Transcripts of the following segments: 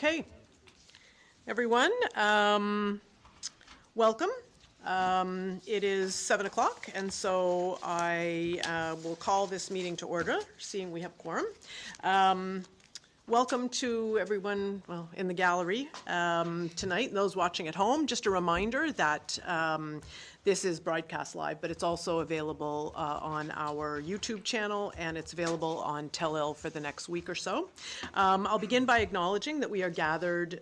Okay, everyone, welcome. It is 7 o'clock, and so I will call this meeting to order, seeing we have quorum. Welcome to everyone, in the gallery tonight, and those watching at home. Just a reminder that this is broadcast live, but it's also available on our YouTube channel, and it's available on Tell-Il for the next week or so. I'll begin by acknowledging that we are gathered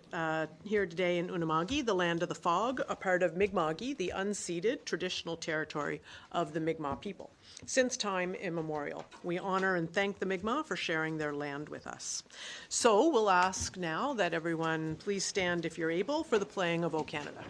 here today in Unama'ki, the land of the fog, a part of Mi'kma'ki, the unceded traditional territory of the Mi'kmaq people. Since time immemorial, we honor and thank the Mi'kmaq for sharing their land with us. So we'll ask now that everyone please stand if you're able for the playing of O Canada.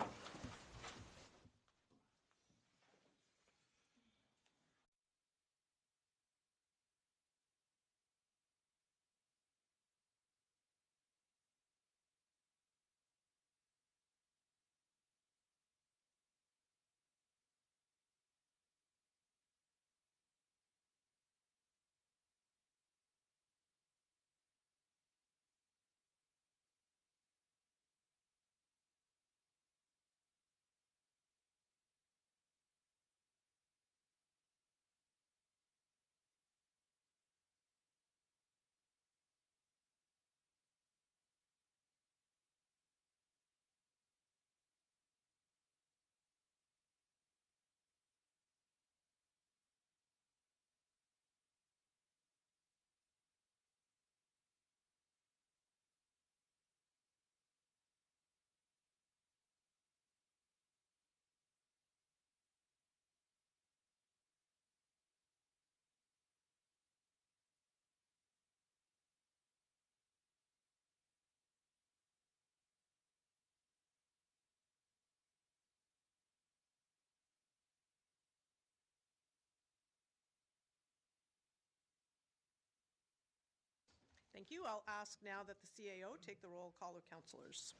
Thank you. I'll ask now that the CAO take the roll call of councillors.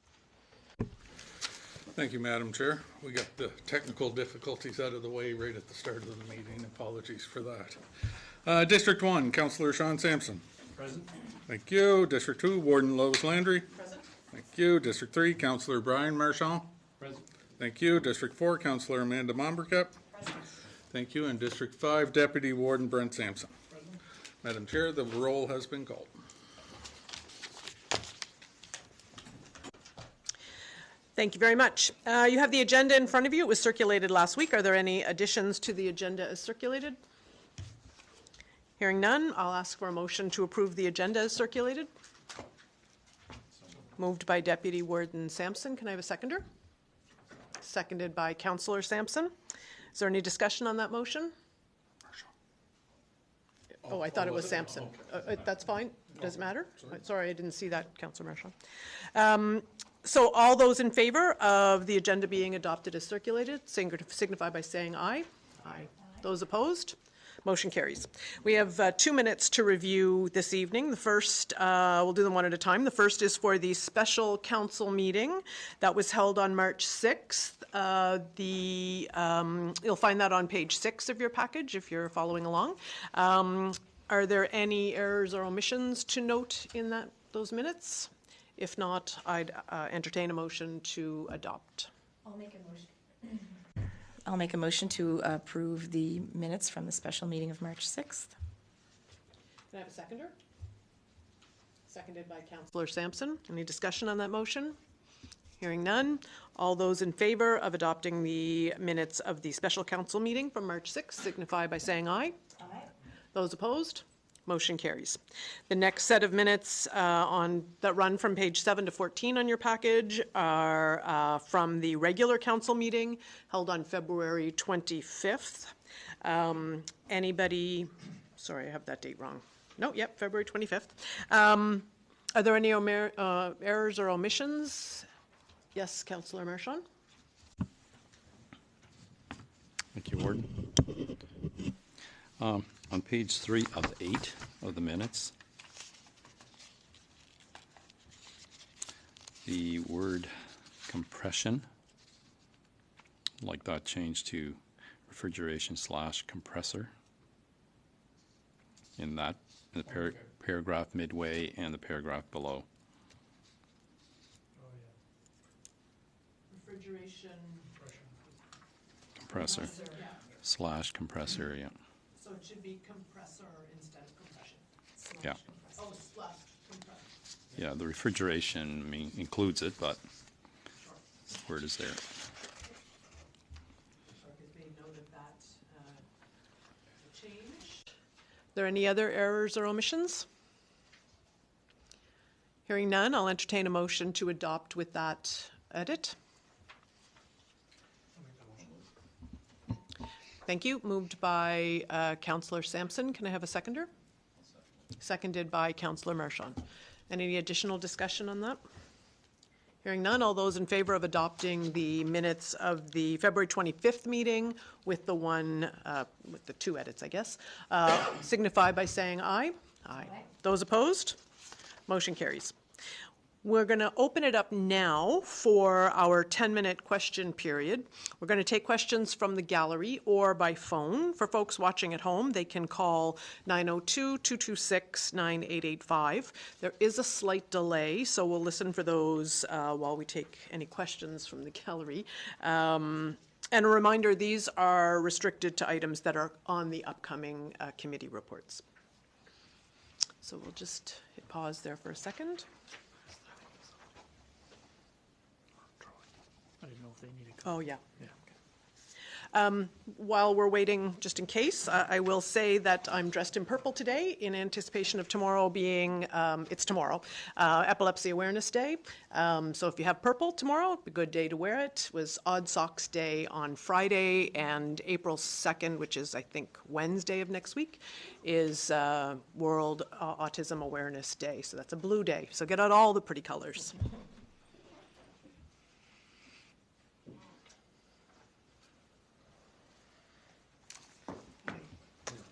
Thank you, Madam Chair. We got the technical difficulties out of the way right at the start of the meeting. Apologies for that. District 1, Councillor Sean Sampson. Present. Thank you. District 2, Warden Lois Landry. Present. Thank you. District 3, Councillor Brian Marchand. Present. Thank you. District 4, Councillor Amanda Momberkep. Present. Thank you. And District 5, Deputy Warden Brent Sampson. Present. Madam Chair, the roll has been called. Thank you very much. You have the agenda in front of you. It was circulated last week. Are there any additions to the agenda as circulated? Hearing none, I'll ask for a motion to approve the agenda as circulated. Moved by Deputy Warden Sampson. Can I have a seconder? Seconded by Councillor Sampson. Is there any discussion on that motion? Oh, I thought it was Sampson. That's fine. Does it matter? Sorry, I didn't see that, Councillor Marchand. So all those in favor of the agenda being adopted as circulated, signify by saying aye. Aye. Those opposed? Motion carries. We have 2 minutes to review this evening. The first, we'll do them one at a time. The first is for the special council meeting that was held on March 6th. You'll find that on page 6 of your package if you're following along. Are there any errors or omissions to note in those minutes? If not, I'd entertain a motion to adopt. I'll make a motion to approve the minutes from the special meeting of March 6th. Can I have a seconder? Seconded by Councillor Sampson. Any discussion on that motion? Hearing none. All those in favor of adopting the minutes of the special council meeting from March 6th signify by saying aye. Aye. Those opposed? Motion carries. The next set of minutes that run from page 7 to 14 on your package are from the regular council meeting held on February 25th. Sorry, I have that date wrong. No, yep, February 25th. Are there any errors or omissions? Yes, Councillor Marchand. Thank you, Warden. On page 3 of 8 of the minutes, the word compression, like that changed to refrigeration/compressor in the paragraph midway and the paragraph below. refrigeration. Compressor slash compressor, yeah. So it should be compressor instead of compression. Yeah. Oh, slash compressor. Yeah, the refrigeration includes it, but word is there. Clerk has made note of that change. Are there any other errors or omissions? Hearing none, I'll entertain a motion to adopt with that edit. Thank you. Moved by Councillor Sampson. Can I have a seconder? Seconded by Councillor Marchand. Any additional discussion on that? Hearing none, all those in favor of adopting the minutes of the February 25th meeting with the with the two edits, I guess, signify by saying aye. Aye. Those opposed? Motion carries. We're going to open it up now for our 10-minute question period. We're going to take questions from the gallery or by phone. For folks watching at home, they can call 902-226-9885. There is a slight delay, so we'll listen for those while we take any questions from the gallery. And a reminder, these are restricted to items that are on the upcoming committee reports. So we'll just hit pause there for a second. I didn't know if they needed. Oh, yeah. Yeah. While we're waiting, just in case, I will say that I'm dressed in purple today in anticipation of tomorrow being, it's tomorrow, Epilepsy Awareness Day. So if you have purple tomorrow, it'd be a good day to wear it. It was Odd Socks Day on Friday, and April 2nd, which is, I think, Wednesday of next week, is World Autism Awareness Day. So that's a blue day. So get out all the pretty colors.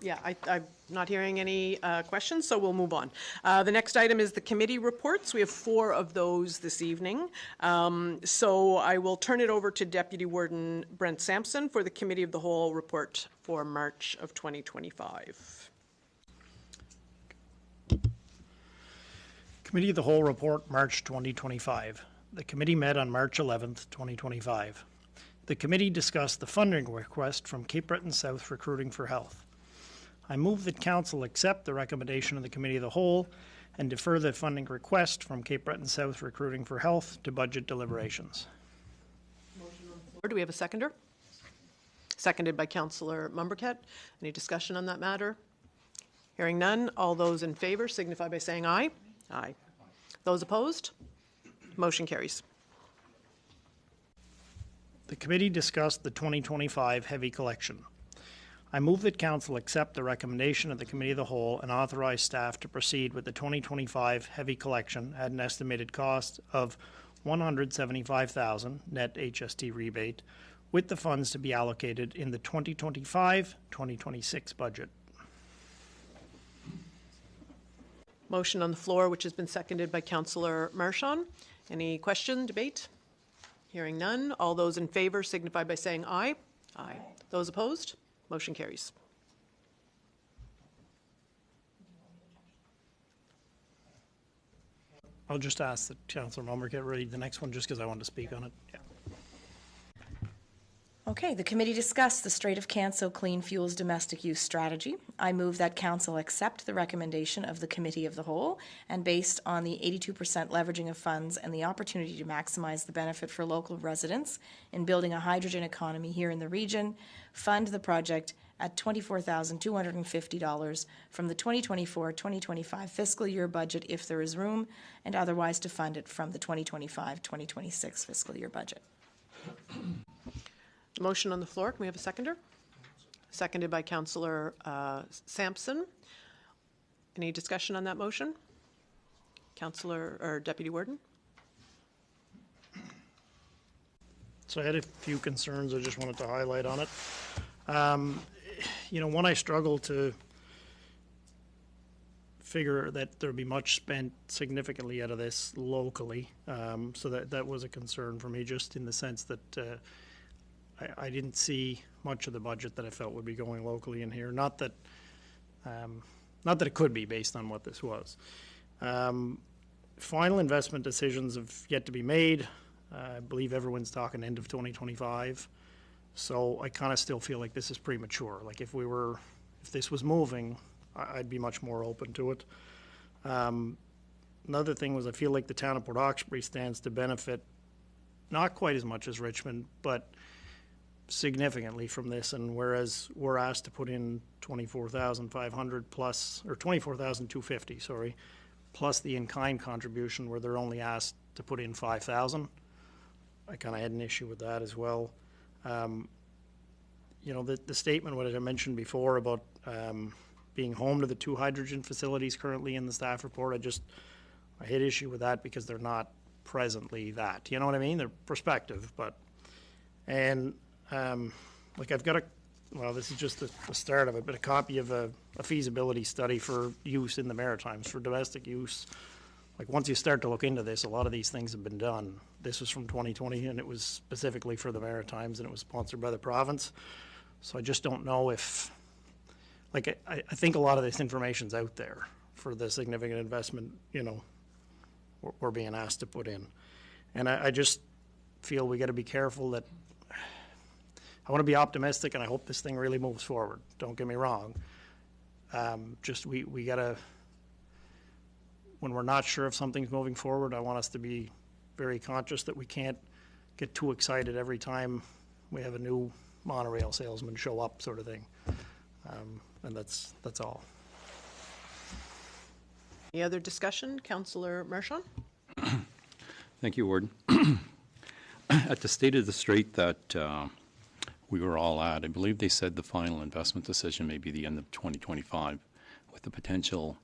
Yeah, I'm not hearing any questions, so we'll move on. The next item is the committee reports. We have 4 of those this evening. So I will turn it over to Deputy Warden Brent Sampson for the Committee of the Whole report for March of 2025. Committee of the Whole report, March 2025. The committee met on March 11th, 2025. The committee discussed the funding request from Cape Breton South Recruiting for Health. I move that Council accept the recommendation of the Committee of the Whole and defer the funding request from Cape Breton South Recruiting for Health to budget deliberations. Do we have a seconder? Seconded by Councillor Mumbercat. Any discussion on that matter? Hearing none, all those in favor signify by saying aye. Aye. Those opposed? Motion carries. The committee discussed the 2025 heavy collection. I move that Council accept the recommendation of the Committee of the Whole and authorize staff to proceed with the 2025 heavy collection at an estimated cost of $175,000 net HST rebate, with the funds to be allocated in the 2025-2026 budget. Motion on the floor, which has been seconded by Councillor Marchand. Any question, debate? Hearing none. All those in favor signify by saying aye. Aye. Those opposed? Motion carries. I'll just ask that Councillor Mumbercat read the next one just because I wanted to speak on it. Yeah. Okay, the committee discussed the Strait of Canso Clean Fuels Domestic Use Strategy. I move that Council accept the recommendation of the Committee of the Whole, and based on the 82% leveraging of funds and the opportunity to maximize the benefit for local residents in building a hydrogen economy here in the region, fund the project at $24,250 from the 2024-2025 fiscal year budget if there is room, and otherwise to fund it from the 2025-2026 fiscal year budget. Motion on the floor. Can we have a seconder? Seconded by Councillor Sampson. Any discussion on that motion? Councillor or Deputy Warden? So I had a few concerns I just wanted to highlight on it. One, I struggle to figure that there'll be much spent significantly out of this locally. So that was a concern for me, just in the sense that I didn't see much of the budget that I felt would be going locally in here. Not that it could be based on what this was. Final investment decisions have yet to be made. I believe everyone's talking end of 2025. So I kind of still feel like this is premature. Like if this was moving, I'd be much more open to it. Another thing was I feel like the town of Port Hawkesbury stands to benefit not quite as much as Richmond, but significantly from this. And whereas we're asked to put in 24,500 plus, or 24,250, sorry, plus the in-kind contribution where they're only asked to put in 5,000. I kind of had an issue with that as well. You know, the statement, what I mentioned before about being home to the 2 hydrogen facilities currently in the staff report, I hit issue with that because they're not presently that. You know what I mean? They're prospective, but, and like I've got well, this is just the start of it, but a copy of a feasibility study for use in the Maritimes, for domestic use. Like once you start to look into this, a lot of these things have been done. This was from 2020 and it was specifically for the Maritimes and it was sponsored by the province. So I just don't know if, like I think a lot of this information's out there for the significant investment, you know, we're being asked to put in. And I just feel we got to be careful that, I want to be optimistic and I hope this thing really moves forward. Don't get me wrong. Just we got to, when we're not sure if something's moving forward, I want us to be very conscious that we can't get too excited every time we have a new monorail salesman show up, sort of thing. And that's all. Any other discussion? Councillor Marchand? Thank you, Warden. At the State of the Strait that we were all at, I believe they said the final investment decision may be the end of 2025 with the potential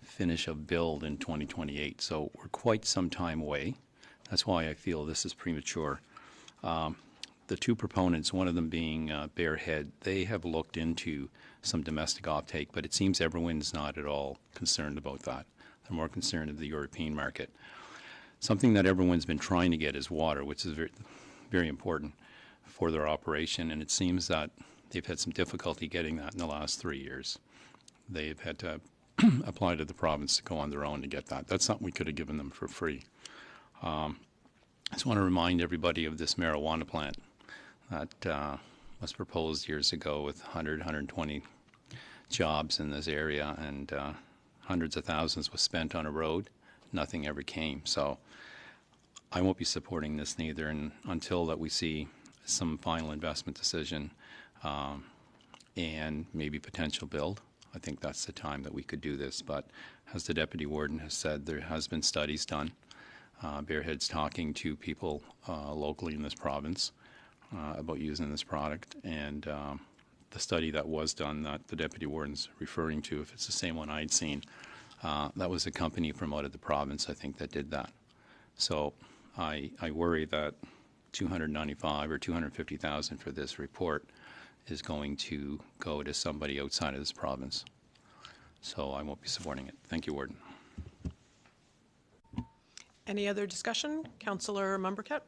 finish of build in 2028. So we're quite some time away. That's why I feel this is premature. The two proponents, one of them being Bear Head, they have looked into some domestic offtake, but it seems everyone's not at all concerned about that. They're more concerned with the European market. Something that everyone's been trying to get is water, which is very, very important for their operation, and it seems that they've had some difficulty getting that in the last 3 years. They've had to apply to the province to go on their own to get that. That's something we could have given them for free. I just want to remind everybody of this marijuana plant that was proposed years ago with 100, 120 jobs in this area, and hundreds of thousands was spent on a road. Nothing ever came. So I won't be supporting this neither until that we see some final investment decision and maybe potential build. I think that's the time that we could do this. But as the Deputy Warden has said, there has been studies done. Bearhead's talking to people locally in this province about using this product, and the study that was done that the Deputy Warden's referring to, if it's the same one I'd seen, that was a company from out of the province, I think, that did that. So I worry that 295 or 250,000 for this report is going to go to somebody outside of this province. So I won't be supporting it. Thank you, Warden. Any other discussion? Councillor Mumbercat?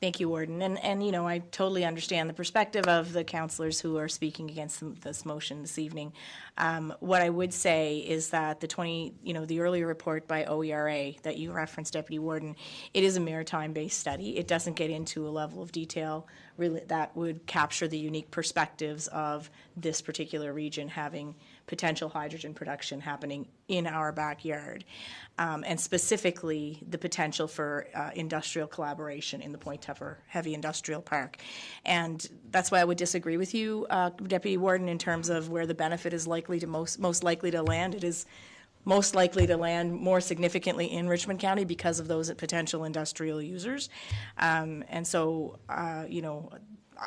Thank you, Warden. And you know, I totally understand the perspective of the councillors who are speaking against this motion this evening. What I would say is that the earlier report by OERA that you referenced, Deputy Warden, it is a maritime-based study. It doesn't get into a level of detail really that would capture the unique perspectives of this particular region having potential hydrogen production happening in our backyard, and specifically the potential for industrial collaboration in the Point Tupper Heavy Industrial Park. And that's why I would disagree with you, Deputy Warden, in terms of where the benefit is likely to most likely to land. It is most likely to land more significantly in Richmond County because of those potential industrial users. And so,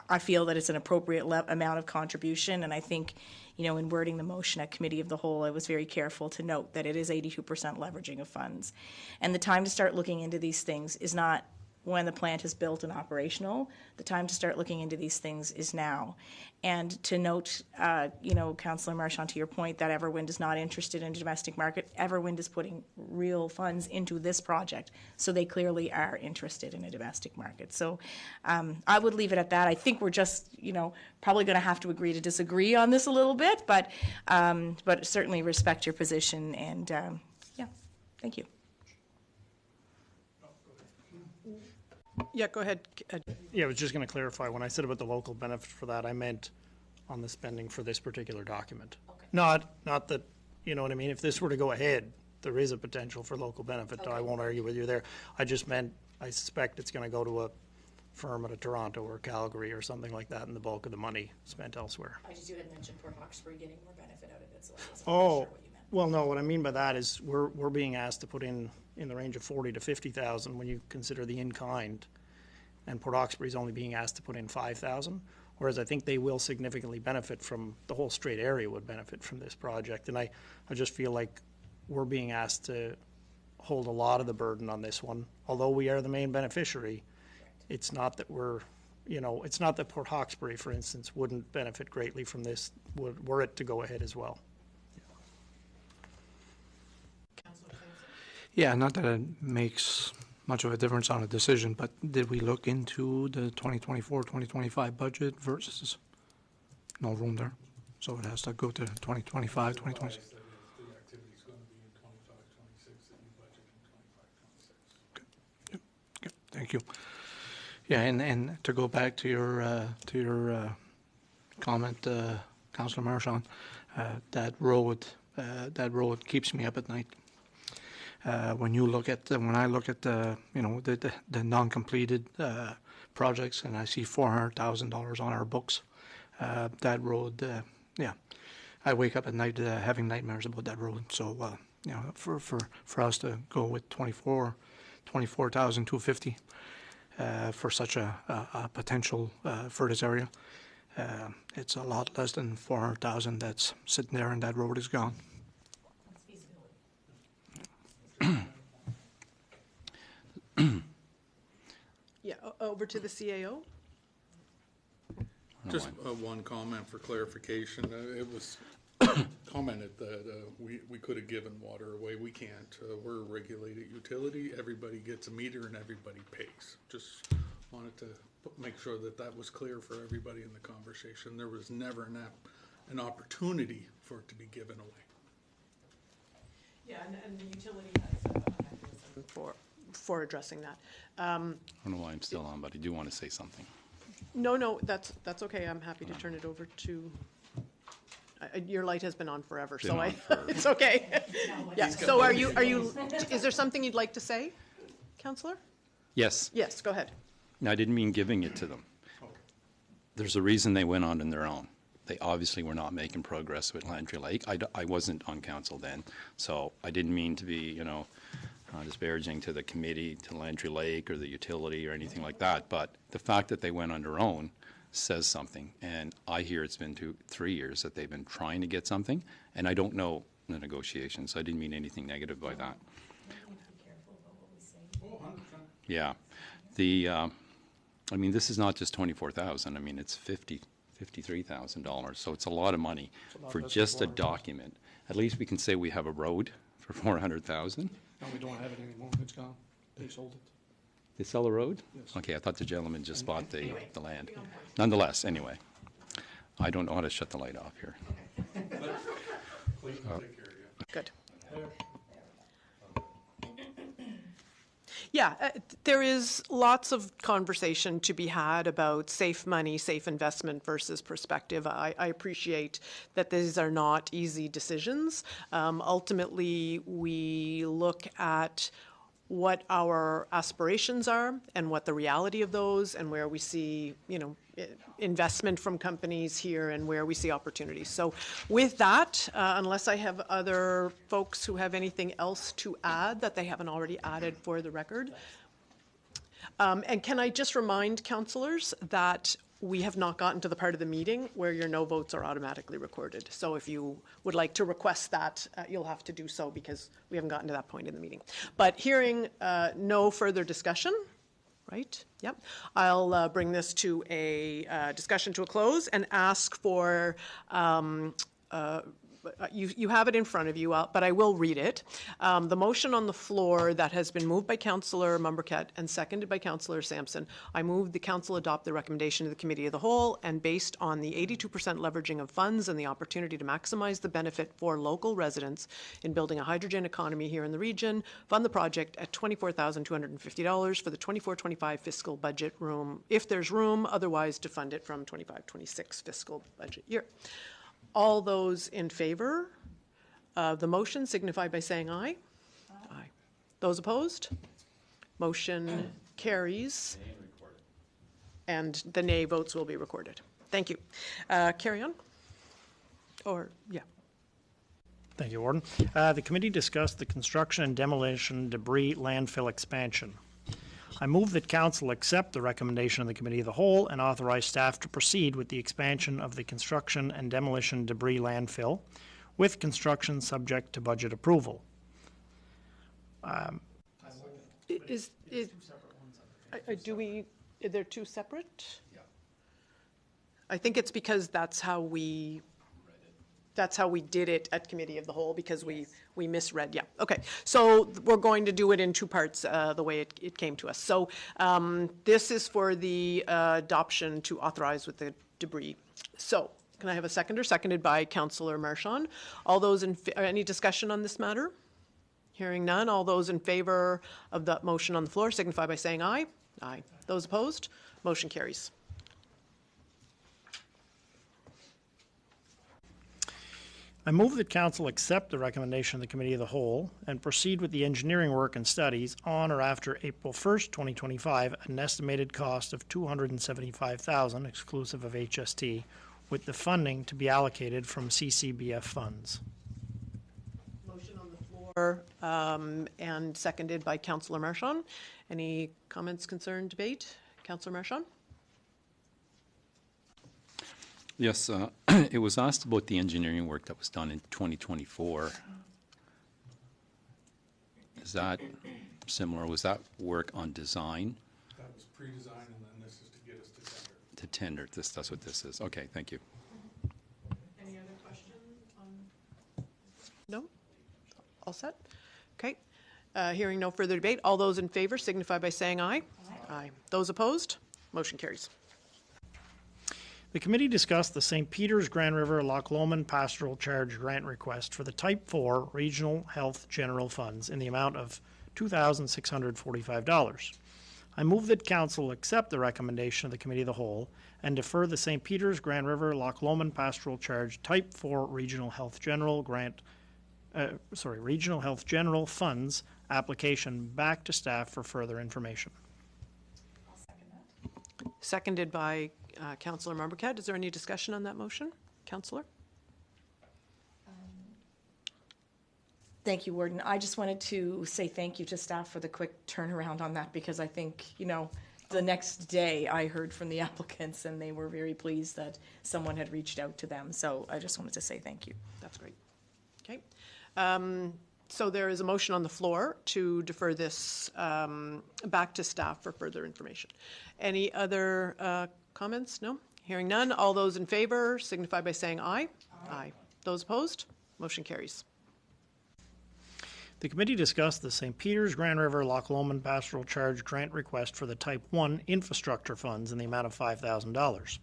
I feel that it's an appropriate amount of contribution, and I think, in wording the motion at Committee of the Whole, I was very careful to note that it is 82% leveraging of funds. And the time to start looking into these things is not when the plant is built and operational. The time to start looking into these things is now. And to note, Councillor Marchand, to your point that Everwind is not interested in a domestic market, Everwind is putting real funds into this project, so they clearly are interested in a domestic market. So I would leave it at that. I think we're just, probably going to have to agree to disagree on this a little bit, but certainly respect your position, and yeah, thank you. Yeah, go ahead. Yeah, I was just going to clarify, when I said about the local benefit for that, I meant on the spending for this particular document. Okay. Not that, you know what I mean, if this were to go ahead, there is a potential for local benefit, I Okay. won't argue with you there. I just meant, I suspect it's going to go to a firm out of Toronto or Calgary or something like that, and the bulk of the money spent elsewhere. I just, you had mentioned Port Hawkesbury getting more benefit out of it, so I wasn't Oh, sure what you meant. well, no, what I mean by that is we're being asked to put in the range of 40 to 50,000 when you consider the in-kind, and Port Hawkesbury's only being asked to put in 5,000, whereas I think they will significantly benefit from, the whole Strait area would benefit from this project, and I just feel like we're being asked to hold a lot of the burden on this one. Although we are the main beneficiary, it's not that we're, you know, it's not that Port Hawkesbury, for instance, wouldn't benefit greatly from this, were it to go ahead as well. Yeah, not that it makes much of a difference on a decision, but did we look into the 2024, 2025 budget versus no room there? So it has to go to 2025, 2026. The activity's going to be in 25, 26, that you budget in 25, 26. Okay, thank you. Yeah, and to go back to your comment, Councillor Marchand, that road keeps me up at night. When I look at the non-completed projects, and I see $400,000 on our books, that road, I wake up at night having nightmares about that road. So for us to go with 24,250 for such a potential for this area, it's a lot less than 400,000 that's sitting there, and that road is gone. Yeah, over to the CAO. Just one comment for clarification. It was commented that we could have given water away. We can't. We're a regulated utility. Everybody gets a meter and everybody pays. Just wanted to make sure that that was clear for everybody in the conversation. There was never an opportunity for it to be given away. Yeah, and the utility has a mechanism for addressing that. I don't know why I'm still on, but I do want to say something. No, that's okay. I'm happy to turn it over to, your light has been on forever, so it's okay. Yeah, so are you, is there something you'd like to say, Councillor? Yes. Yes, go ahead. No, I didn't mean giving it to them. There's a reason they went on their own. They obviously were not making progress with Landry Lake. I wasn't on council then, so I didn't mean to be, disparaging to the committee, to Landry Lake or the utility or anything like that. But the fact that they went on their own says something. And I hear it's been 3 years that they've been trying to get something, and I don't know the negotiations, so I didn't mean anything negative by that. Yeah. This is not just 24,000. I mean, it's $53,000. So it's a lot of money for just a document. At least we can say we have a road for 400,000. No, we don't have it anymore. It's gone. They sold it. They sell the road? Yes. Okay, I thought the gentleman just bought the land. Nonetheless, anyway, I don't know how to shut the light off here. Please take care of you. Good. Yeah, there is lots of conversation to be had about safe money, safe investment versus perspective. I appreciate that these are not easy decisions. Ultimately, we look at what our aspirations are and what the reality of those and where we see, investment from companies here and where we see opportunities. So with that, unless I have other folks who have anything else to add that they haven't already added for the record. And can I just remind councillors that we have not gotten to the part of the meeting where your no votes are automatically recorded. So if you would like to request that, you'll have to do so because we haven't gotten to that point in the meeting. But hearing no further discussion, right? Yep. I'll bring this to a discussion to a close and ask for you have it in front of you, but I will read it. The motion on the floor that has been moved by Councillor Mumbercat and seconded by Councillor Sampson, I move the council adopt the recommendation of the Committee of the Whole, and based on the 82% leveraging of funds and the opportunity to maximize the benefit for local residents in building a hydrogen economy here in the region, fund the project at $24,250 for the 24-25 fiscal budget room, if there's room, otherwise to fund it from 25-26 fiscal budget year. All those in favor of the motion signify by saying aye. Aye. Those opposed? Motion carries. And the nay votes will be recorded. Thank you. Carry on. Or, yeah. Thank you, Warden. The committee discussed the construction and demolition debris landfill expansion. I move that council accept the recommendation of the Committee of the Whole and authorize staff to proceed with the expansion of the construction and demolition debris landfill, with construction subject to budget approval. They're two separate? Yeah. I think it's because that's how we did it at Committee of the Whole, because we misread, yeah. Okay, so we're going to do it in two parts, the way it came to us. So this is for the adoption to authorize with the debris. So can I have a seconder? Seconded by Councillor Marchand. All those any discussion on this matter? Hearing none, all those in favor of the motion on the floor signify by saying aye. Aye. Those opposed? Motion carries. I move that council accept the recommendation of the Committee of the Whole and proceed with the engineering work and studies on or after April 1st, 2025, at an estimated cost of $275,000 exclusive of HST, with the funding to be allocated from CCBF funds. Motion on the floor and seconded by Councillor Marchand. Any comments, concern, debate? Councillor Marchand? Yes, it was asked about the engineering work that was done in 2024. Is that similar? Was that work on design? That was pre-design, and then this is to get us to tender. To tender, that's what this is. Okay, thank you. Any other questions? No? All set? Okay. Hearing no further debate, all those in favor signify by saying aye. Aye. Aye. Those opposed? Motion carries. The committee discussed the St. Peters, Grand River, Loch Lomond Pastoral Charge Grant request for the Type 4 Regional Health General Funds in the amount of $2,645. I move that council accept the recommendation of the Committee of the Whole and defer the St. Peters, Grand River, Loch Lomond Pastoral Charge Type 4 Regional Health General Regional Health General Funds application back to staff for further information. I'll second that. Seconded by Councillor Mumbercat. Is there any discussion on that motion? Councillor? Thank you, Warden. I just wanted to say thank you to staff for the quick turnaround on that, because I think, the next day I heard from the applicants and they were very pleased that someone had reached out to them. So I just wanted to say thank you. That's great. Okay. So there is a motion on the floor to defer this back to staff for further information. Any other comments? No? Hearing none. All those in favor signify by saying aye. Aye. Aye. Those opposed? Motion carries. The committee discussed the St. Peters, Grand River, Loch Lomond Pastoral Charge Grant request for the Type 1 infrastructure funds in the amount of $5,000.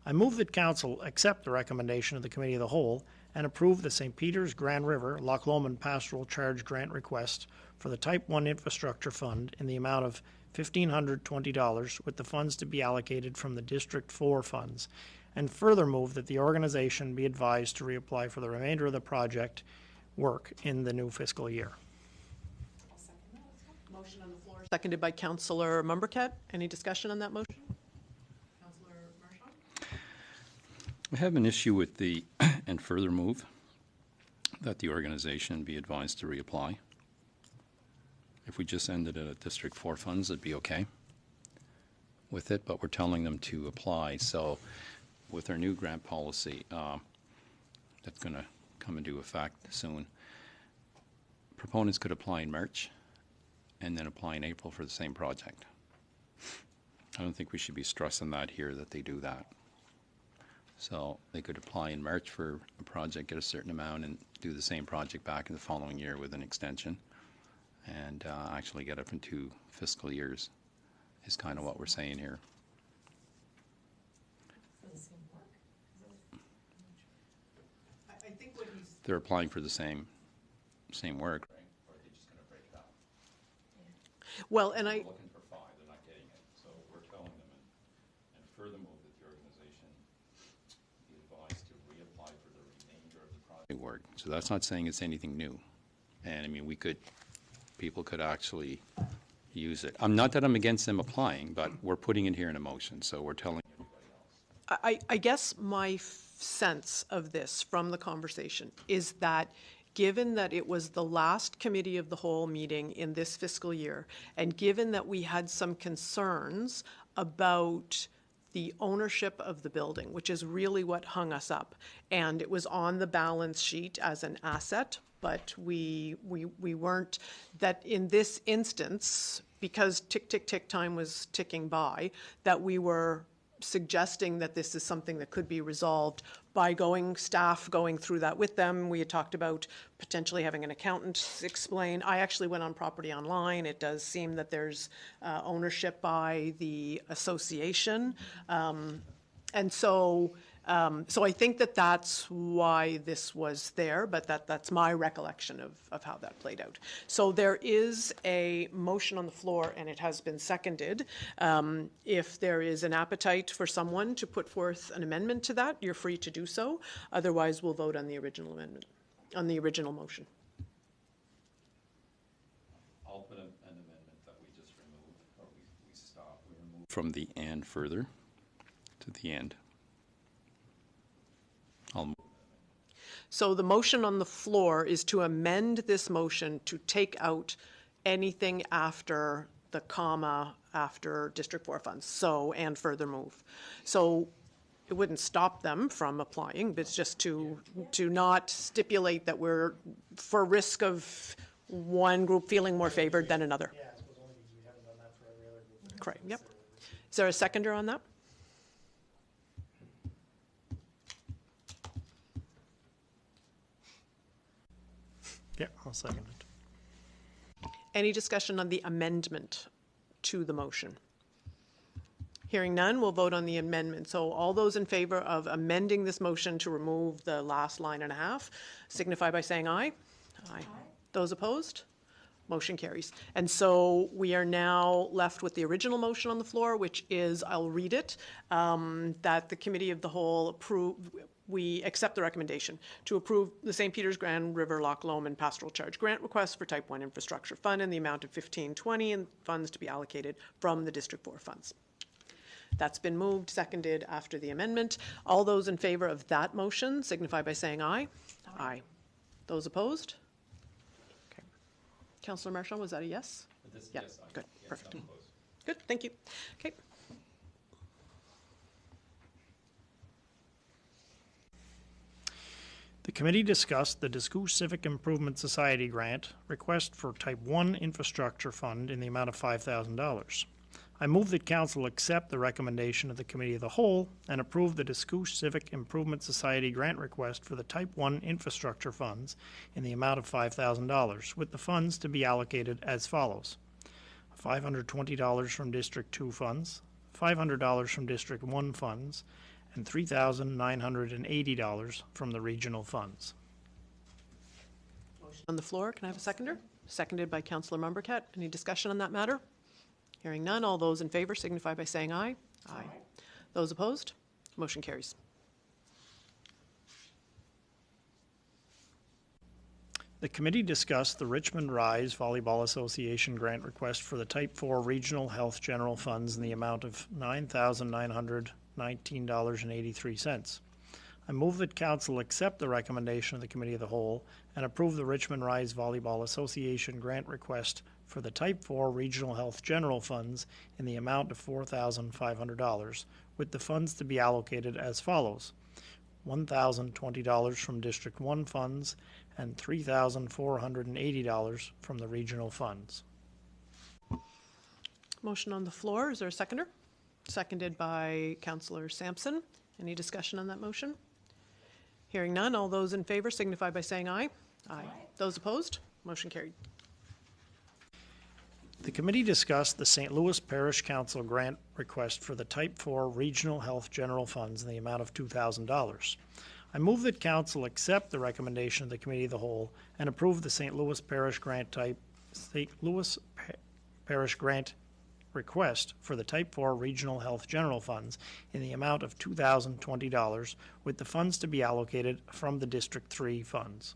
I move that council accept the recommendation of the Committee of the Whole and approve the St. Peters, Grand River, Loch Lomond Pastoral Charge Grant request for the Type 1 infrastructure fund in the amount of $1,520, with the funds to be allocated from the District 4 funds, and further move that the organization be advised to reapply for the remainder of the project work in the new fiscal year. I'll second that. Motion on the floor, seconded by Councillor Mumbercat. Any discussion on that motion? Councillor Marchand? I have an issue with the and further move that the organization be advised to reapply. If we just ended it at District 4 funds, it'd be okay with it, but we're telling them to apply. So with our new grant policy, that's going to come into effect soon, proponents could apply in March and then apply in April for the same project. I don't think we should be stressing that here, that they do that. So they could apply in March for a project, get a certain amount, and do the same project back in the following year with an extension, and actually get up in 2 fiscal years is kind of what we're saying here. I think what he's. They're applying for the same work. Right? Or are they just going to break it up? Well, and They're looking for 5, they're not getting it. So we're telling them, and furthermore, that the organization be advised to reapply for the remainder of the project work. So that's not saying it's anything new. And I mean, people could actually use it. Not that I'm against them applying, but we're putting it here in a motion, so we're telling everybody else. I guess my sense of this from the conversation is that given that it was the last committee of the whole meeting in this fiscal year, and given that we had some concerns about the ownership of the building, which is really what hung us up, and it was on the balance sheet as an asset, but we weren't, that in this instance, because tick, tick, tick time was ticking by, that we were suggesting that this is something that could be resolved by staff going through that with them. We had talked about potentially having an accountant explain. I actually went on Property Online. It does seem that there's ownership by the association. And so I think that that's why this was there, but that's my recollection of how that played out. So there is a motion on the floor, and it has been seconded. If there is an appetite for someone to put forth an amendment to that, you're free to do so. Otherwise, we'll vote on the original amendment, on the original motion. I'll put an amendment that we just remove, or we stop, we remove from the and further to the end. So the motion on the floor is to amend this motion to take out anything after the comma after District 4 funds, so and further move. So it wouldn't stop them from applying, but it's just to not stipulate that we're for risk of one group feeling more favored than another. Yeah, I suppose only because we haven't done that for every other group. Correct, yep. Is there a seconder on that? Yeah, I'll second it. Any discussion on the amendment to the motion? Hearing none, we'll vote on the amendment. So all those in favor of amending this motion to remove the last line and a half, signify by saying aye. Aye. Those opposed? Motion carries. And so we are now left with the original motion on the floor, which is, I'll read it, that the Committee of the Whole we accept the recommendation to approve the St. Peters Grand River Loch Lomond Pastoral Charge Grant request for Type 1 Infrastructure Fund in the amount of $1520 and funds to be allocated from the District 4 funds. That's been moved, seconded after the amendment. All those in favor of that motion signify by saying aye. Aye. Those opposed? Okay. Councillor Marchand, was that a yes? Yeah, yes, good, yes, perfect. Good, thank you. Okay. The committee discussed the Scotia Civic Improvement Society grant request for Type 1 Infrastructure Fund in the amount of $5,000. I move that Council accept the recommendation of the Committee of the Whole and approve the Scotia Civic Improvement Society grant request for the Type 1 Infrastructure Funds in the amount of $5,000, with the funds to be allocated as follows: $520 from District 2 funds, $500 from District 1 funds, and $3,980 from the regional funds. Motion on the floor. Can I have a seconder? Seconded by Councillor Mumbercat. Any discussion on that matter? Hearing none. All those in favor signify by saying aye. Aye. Those opposed? Motion carries. The committee discussed the Richmond Rise Volleyball Association grant request for the Type 4 Regional Health General Funds in the amount of $9,919.83. I move that Council accept the recommendation of the Committee of the Whole and approve the Richmond Rise Volleyball Association grant request for the Type 4 Regional Health General Funds in the amount of $4,500, with the funds to be allocated as follows: $1,020 from District 1 funds and $3,480 from the regional funds. Motion on the floor. Is there a seconder? Seconded by Councillor Sampson. Any discussion on that motion? Hearing none, all those in favor signify by saying aye. Aye. Those opposed? Motion carried. The committee discussed the St. Louis Parish Council grant request for the Type 4 Regional Health General Funds in the amount of $2,000. I move that council accept the recommendation of the Committee of the Whole and approve the St. Louis Parish Parish Grant request for the Type 4 Regional Health General Funds in the amount of $2,020, with the funds to be allocated from the District 3 funds.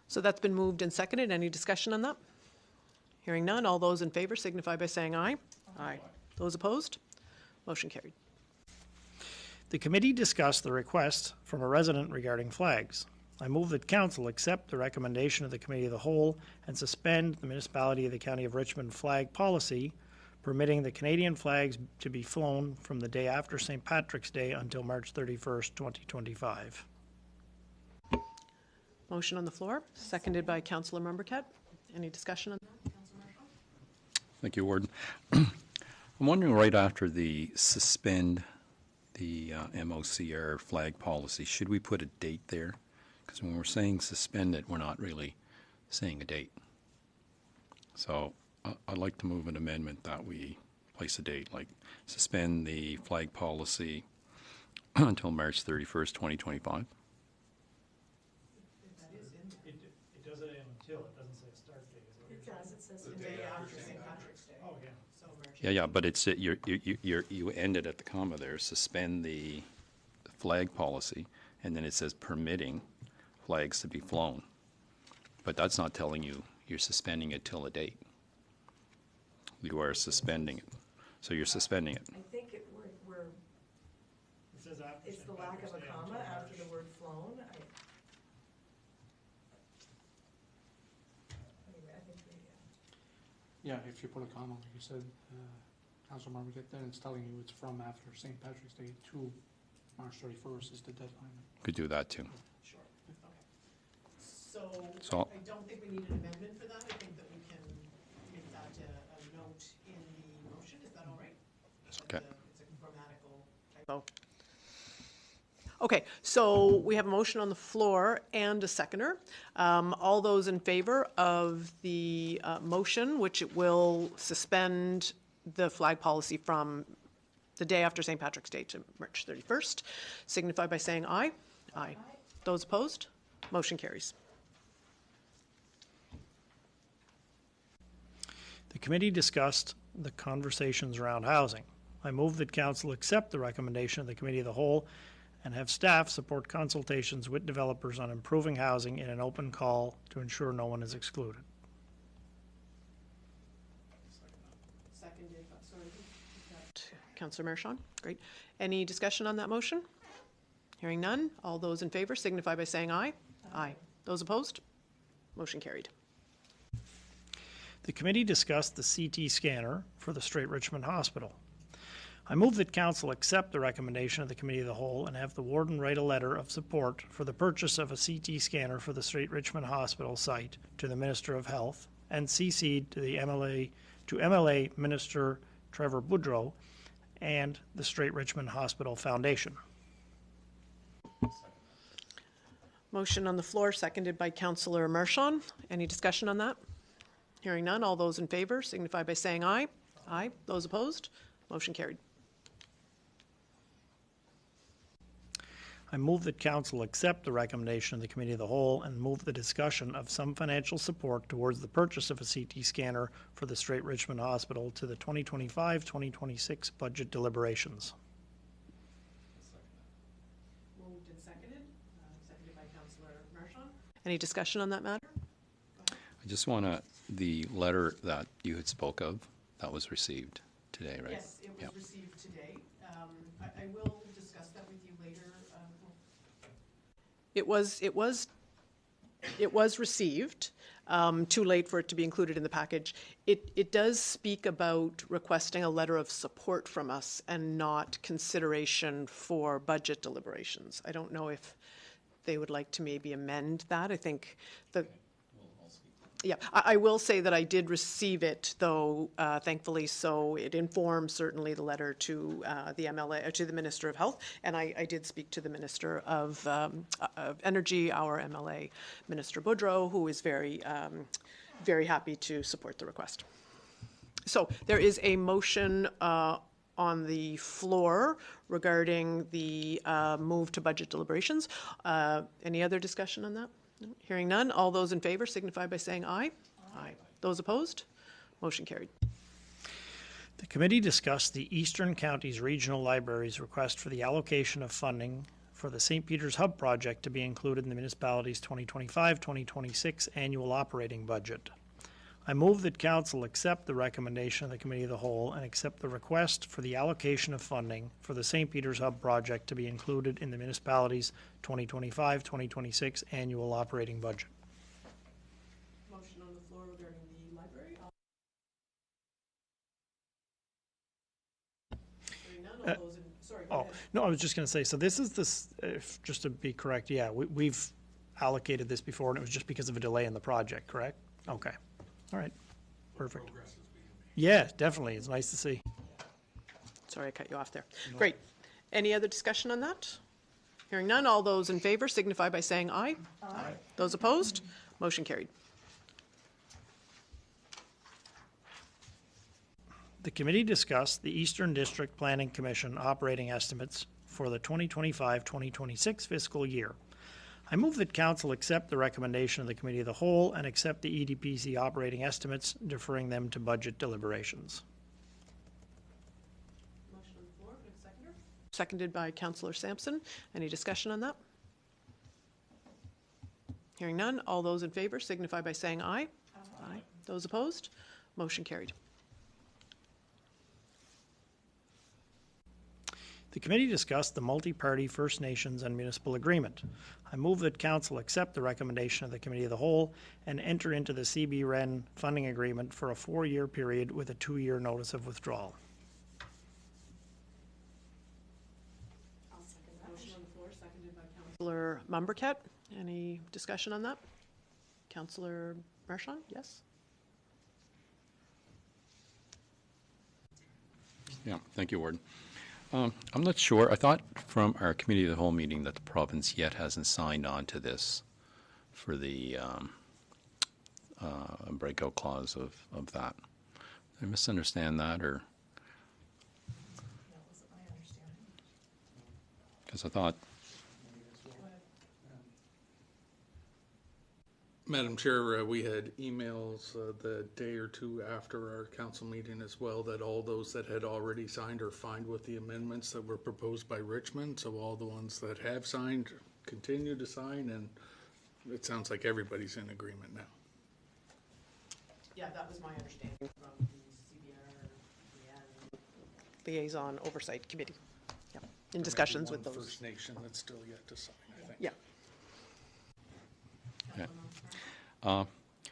So that's been moved and seconded. Any discussion on that? Hearing none, all those in favor signify by saying aye. Aye. Those opposed? Motion carried. The committee discussed the request from a resident regarding flags. I move that council accept the recommendation of the Committee of the Whole and suspend the Municipality of the County of Richmond flag policy permitting the Canadian flags to be flown from the day after St. Patrick's Day until March 31st, 2025. Motion on the floor, seconded by Councillor Membercat. Any discussion on that? Thank you, Warden. I'm wondering, right after the suspend the MOCR flag policy, should we put a date there? Because when we're saying suspend it, we're not really saying a date. So I'd like to move an amendment that we place a date, like suspend the flag policy until March 31st, 2025. It does it until, it doesn't say start date. It does, it says. The day after St. Patrick's Day. Oh, yeah. So March. Yeah, but it's you ended at the comma there. Suspend the flag policy, and then it says permitting flags to be flown. But that's not telling you you're suspending it till a date. You are suspending it, so you're suspending it. I think we're, It says after it's the St. lack of a Patrick's Day comma until after the March. word flown. Anyway, I think Yeah, if you put a comma, like you said, Councilor Marmaget, then it's telling you it's from after St. Patrick's Day to March 31st is the deadline. Could do that too. Sure, okay. So- I don't think we need an amendment for that. I think that we can make that a note in the motion. Is that all right? Okay. It's a grammatical typo. Okay, so we have a motion on the floor and a seconder. All those in favor of the motion, which it will suspend the flag policy from the day after St. Patrick's Day to March 31st, signify by saying aye. Aye. Those opposed? Motion carries. The committee discussed the conversations around housing. I move that council accept the recommendation of the Committee of the Whole and have staff support consultations with developers on improving housing in an open call to ensure no one is excluded. Seconded, sorry. Councillor Mershon, great. Any discussion on that motion? Hearing none. All those in favor signify by saying aye. Aye. Those opposed? Motion carried. The committee discussed the CT scanner for the Straight Richmond Hospital. I move that council accept the recommendation of the Committee of the Whole and have the warden write a letter of support for the purchase of a CT scanner for the Straight Richmond Hospital site to the Minister of Health and CC'd to the MLA Minister Trevor Boudreau and the Straight Richmond Hospital Foundation. Motion on the floor, seconded by Councillor Mershon. Any discussion on that? Hearing none. All those in favor signify by saying aye. Aye. Those opposed? Motion carried. I move that council accept the recommendation of the Committee of the Whole and move the discussion of some financial support towards the purchase of a CT scanner for the Straight Richmond Hospital to the 2025-2026 budget deliberations. Moved and seconded. Seconded by Councillor Mershon. Any discussion on that matter? I just want to, the letter that you had spoke of, that was received today, right? Yes, it was Yep. received today. I will discuss that with you later. It was received, too late for it to be included in the package. It does speak about requesting a letter of support from us and not consideration for budget deliberations. I don't know if they would like to maybe amend that. I think that, Yeah, I will say that I did receive it, though, thankfully, so it informs certainly the letter to the MLA, to the Minister of Health, and I did speak to the Minister of Energy, our MLA, Minister Boudreau, who is very, very happy to support the request. So there is a motion on the floor regarding the move to budget deliberations. Any other discussion on that? No? Hearing none, all those in favor signify by saying aye. Aye. Those opposed? Motion carried. The committee discussed the Eastern Counties Regional Library's request for the allocation of funding for the St. Peter's Hub project to be included in the municipality's 2025-2026 annual operating budget. I move that Council accept the recommendation of the Committee of the Whole and accept the request for the allocation of funding for the St. Peter's Hub project to be included in the municipality's 2025-2026 annual operating budget. Motion on the floor regarding the library. Hearing none, all those in, sorry, go ahead. No, I was just going to say, so this is this, just to be correct, yeah, we've allocated this before, and it was just because of a delay in the project, correct? Okay. All right, perfect. Yeah, definitely. It's nice to see. Sorry, I cut you off there. Great. Any other discussion on that? Hearing none, all those in favor signify by saying aye. Aye. Those opposed? Motion carried. The committee discussed the Eastern District Planning Commission operating estimates for the 2025-2026 fiscal year. I move that Council accept the recommendation of the Committee of the Whole and accept the EDPC operating estimates, deferring them to budget deliberations. Motion on the floor, seconder? Seconded by Councillor Sampson. Any discussion on that? Hearing none, all those in favor signify by saying aye. Aye. Those opposed? Motion carried. The committee discussed the multi-party First Nations and municipal agreement. I move that Council accept the recommendation of the Committee of the Whole and enter into the CB-REN funding agreement for a 4-year period with a 2-year notice of withdrawal. I'll second that. Motion on the floor, seconded by Councillor Mumbercat. Any discussion on that? Councillor Marchand, yes? Yeah, thank you, Warden. I'm not sure. I thought from our Committee of the Whole meeting that the province yet hasn't signed on to this for the breakout clause of that. Did I misunderstand that, or? That wasn't my understanding. Because I thought, Madam Chair, we had emails the day or two after our council meeting as well that all those that had already signed are fine with the amendments that were proposed by Richmond. So all the ones that have signed continue to sign, and it sounds like everybody's in agreement now. Yeah, that was my understanding from the CBR Liaison Oversight Committee. Yeah, in discussions with those. First Nation that's still yet to sign, I think. Yeah. yeah.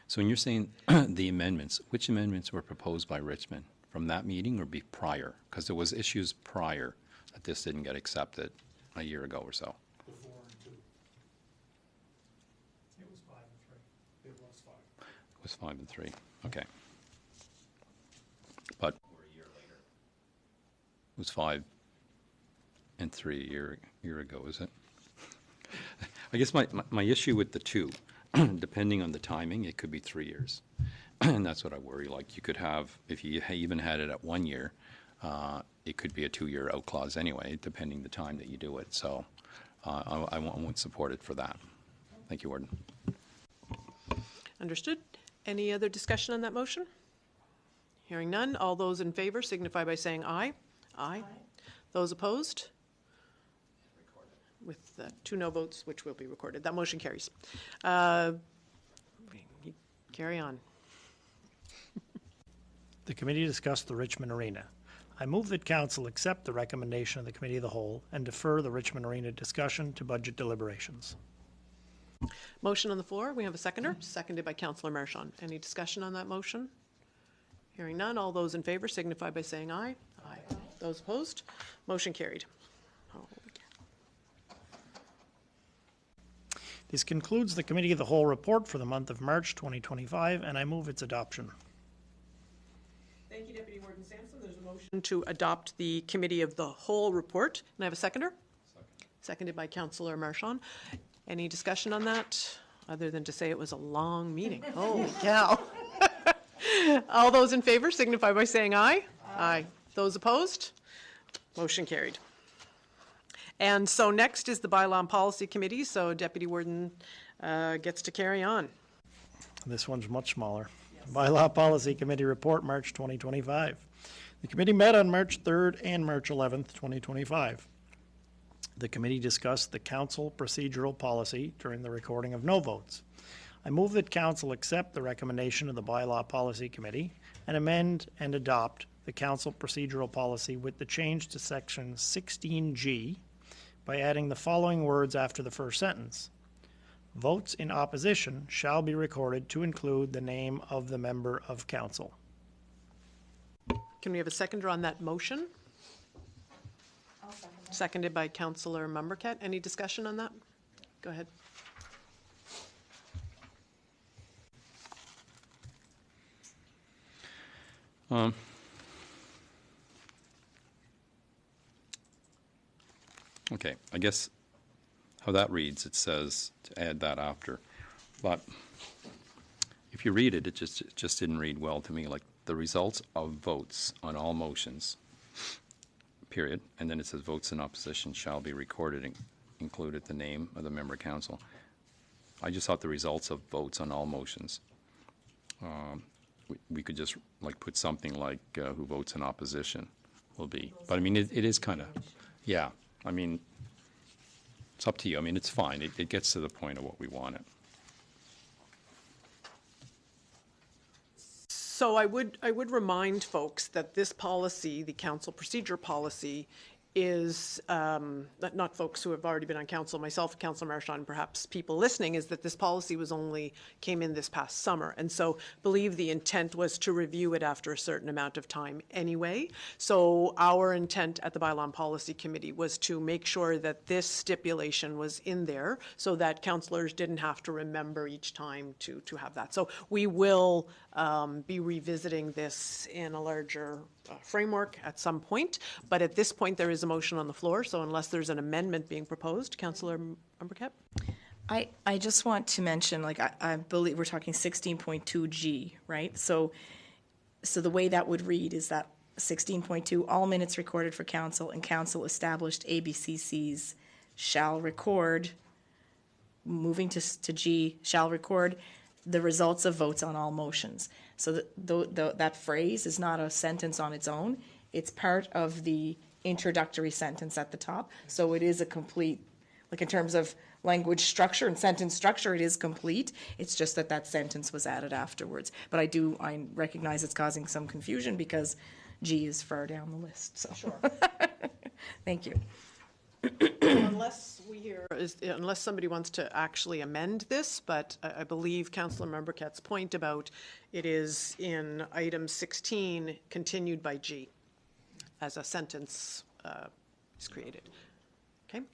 So when you're saying the amendments, which amendments were proposed by Richmond? From that meeting or be prior? Because there was issues prior that this didn't get accepted a year ago or so. The 4 and 2. It was 5 and 3. It was 5. It was 5 and 3. Okay. But we're a year later. It was 5 and 3 a year ago, is it? I guess my issue with the 2, depending on the timing, it could be 3 years. And that's what I worry. Like you could have, if you even had it at 1 year, it could be a 2-year out clause anyway, depending the time that you do it. So I won't support it for that. Thank you, Warden. Understood. Any other discussion on that motion? Hearing none, all those in favor signify by saying aye. Aye. Those opposed? With 2 no votes, which will be recorded. That motion carries. Carry on. The committee discussed the Richmond Arena. I move that Council accept the recommendation of the Committee of the Whole and defer the Richmond Arena discussion to budget deliberations. Motion on the floor. We have a seconder, seconded by Councillor Marchand. Any discussion on that motion? Hearing none, all those in favor signify by saying aye. Aye. Those opposed? Motion carried. This concludes the Committee of the Whole report for the month of March 2025, and I move its adoption. Thank you, Deputy Warden Sampson. There's a motion to adopt the Committee of the Whole report. Can I have a seconder? Seconded by Councillor Marchand. Any discussion on that, other than to say it was a long meeting? Holy cow. All those in favor signify by saying aye. Aye. Those opposed? Motion carried. And so next is the Bylaw and Policy Committee, so Deputy Warden gets to carry on. This one's much smaller. Bylaw Policy Committee report, March 2025. The committee met on March 3rd and March 11th, 2025. The committee discussed the council procedural policy during the recording of no votes. I move that council accept the recommendation of the Bylaw Policy Committee and amend and adopt the council procedural policy with the change to section 16G by adding the following words after the first sentence. Votes in opposition shall be recorded to include the name of the member of council. Can we have a seconder on that motion? I'll second that. Seconded by Councillor Mumbercat. Any discussion on that? Go ahead. Okay, I guess how that reads, it says to add that after. But if you read it, it just didn't read well to me, like the results of votes on all motions, period. And then it says votes in opposition shall be recorded, included the name of the member of council. I just thought the results of votes on all motions. We could just like put something like who votes in opposition will be. But I mean, it is kind of, yeah. I mean, it's up to you. I mean, it's fine. It gets to the point of what we want it. So I would remind folks that this policy, the council procedure policy, is, not folks who have already been on council, myself, Councillor Marchand, perhaps people listening, is that this policy came in this past summer. And so believe the intent was to review it after a certain amount of time anyway. So our intent at the Bylaw and Policy Committee was to make sure that this stipulation was in there so that councillors didn't have to remember each time to have that. So we will be revisiting this in a larger framework at some point, but at this point there is a motion on the floor, so unless there's an amendment being proposed, Councillor Umbercat? I just want to mention, like, I believe we're talking 16.2G, right? So the way that would read is that 16.2, all minutes recorded for council and council established ABCCs shall record, moving to G, shall record the results of votes on all motions. So that phrase is not a sentence on its own. It's part of the introductory sentence at the top. So it is a complete, like in terms of language structure and sentence structure, it is complete. It's just that sentence was added afterwards. But I recognize it's causing some confusion because G is far down the list. So sure. Thank you. Unless somebody wants to actually amend this, but I believe Councillor Mumbercat's point about it is in item 16 continued by G as a sentence is created. Okay.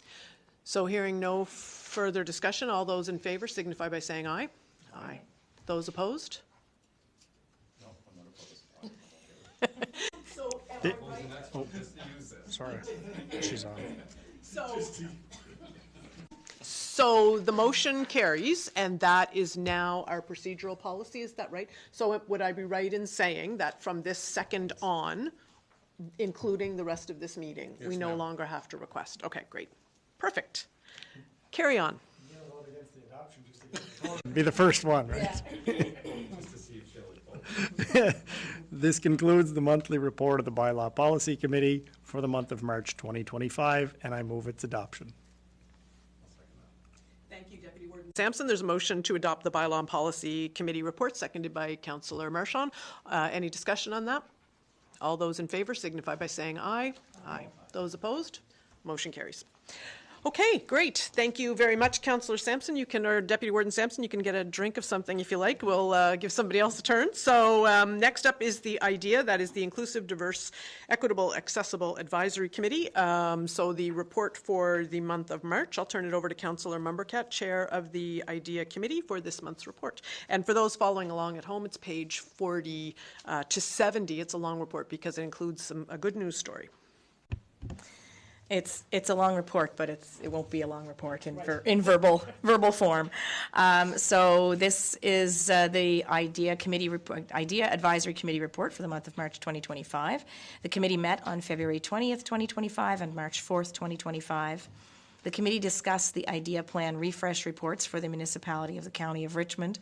So hearing no further discussion, all those in favor signify by saying aye. Aye. Those opposed? No, I'm not opposed. So, Sorry, she's on. So the motion carries, and that is now our procedural policy, is that right? So would I be right in saying that from this second on, including the rest of this meeting, we no longer have to request? Okay, great. Perfect. Carry on. Be the first one, right? This concludes the monthly report of the Bylaw Policy Committee for the month of March 2025, and I move its adoption. Thank you, Deputy Warden Sampson. There's a motion to adopt the Bylaw and Policy Committee report, seconded by Councillor Marchand. Any discussion on that? All those in favor signify by saying aye. Aye. Those opposed? Motion carries. Okay, great. Thank you very much, Councillor Sampson. You can, or Deputy Warden Sampson, you can get a drink of something if you like. We'll give somebody else a turn. So next up is the IDEA, that is the Inclusive, Diverse, Equitable, Accessible Advisory Committee. So the report for the month of March, I'll turn it over to Councillor Mumbercat, Chair of the IDEA Committee, for this month's report. And for those following along at home, it's page 40 to 70. It's a long report because it includes a good news story. It's a long report, but it won't be a long report in verbal form. So this is the IDEA Advisory Committee report for the month of March 2025. The committee met on February 20th, 2025 and March 4th, 2025. The committee discussed the IDEA Plan refresh reports for the Municipality of the County of Richmond.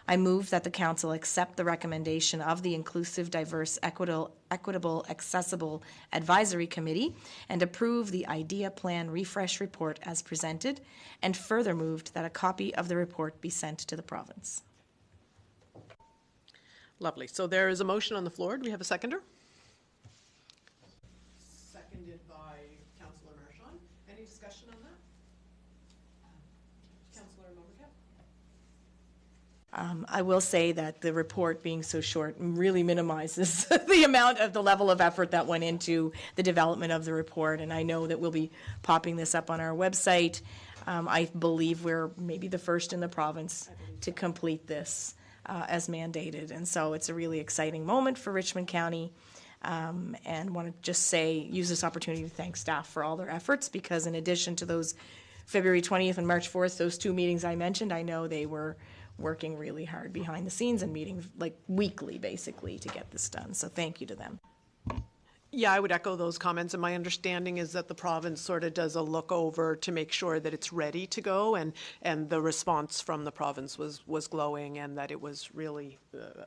I move that the Council accept the recommendation of the Inclusive, Diverse, Equitable, Accessible Advisory Committee and approve the IDEA Plan Refresh Report as presented, and further moved that a copy of the report be sent to the province. Lovely. So there is a motion on the floor. Do we have a seconder? Seconded by Councillor Marchand. Any discussion on that? Councillor Mumbercat? I will say that the report being so short really minimizes the amount of the level of effort that went into the development of the report, and I know that we'll be popping this up on our website. I believe we're maybe the first in the province to complete this as mandated, and so it's a really exciting moment for Richmond County, and want to just use this opportunity to thank staff for all their efforts, because in addition to those February 20th and March 4th, those two meetings I mentioned, I know they were working really hard behind the scenes and meeting like weekly basically to get this done. So thank you to them. Yeah, I would echo those comments, and my understanding is that the province sort of does a look over to make sure that it's ready to go, and the response from the province was glowing, and that it was really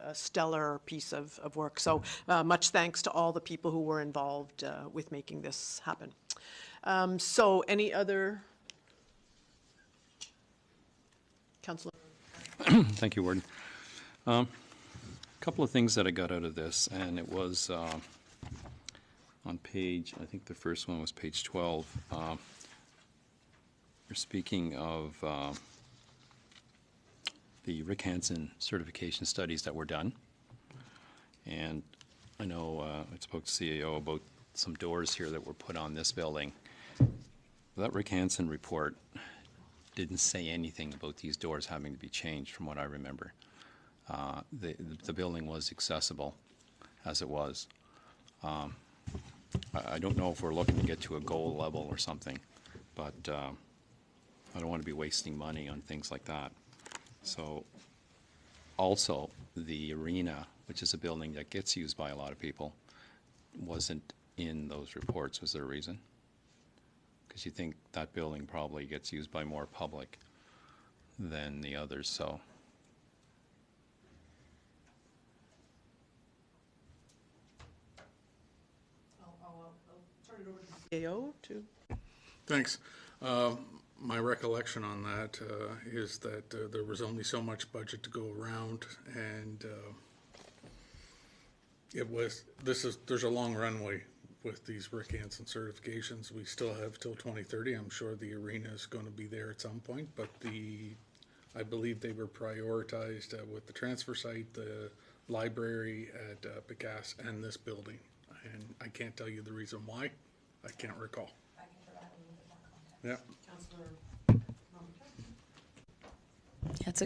a stellar piece of work. So much thanks to all the people who were involved with making this happen. So any other? Councillor. Thank you, Warden. A couple of things that I got out of this, and it was on page, I think the first one was page 12. You're speaking of the Rick Hansen certification studies that were done. And I know I spoke to CAO about some doors here that were put on this building. That Rick Hansen report didn't say anything about these doors having to be changed, from what I remember. The building was accessible as it was. I don't know if we're looking to get to a goal level or something, but I don't want to be wasting money on things like that. So also the arena, which is a building that gets used by a lot of people, wasn't in those reports. Was there a reason? Because you think that building probably gets used by more public than the others, so. I'll turn it over to the CAO too. Thanks. My recollection on that is that there was only so much budget to go around, and there's a long runway with these Rick Hansen certifications. We still have till 2030. I'm sure the arena is going to be there at some point, but I believe they were prioritized with the transfer site, the library at Picasso, and this building. And I can't tell you the reason why. I can't recall. I can provide a little bit more context. Yeah. Councillor.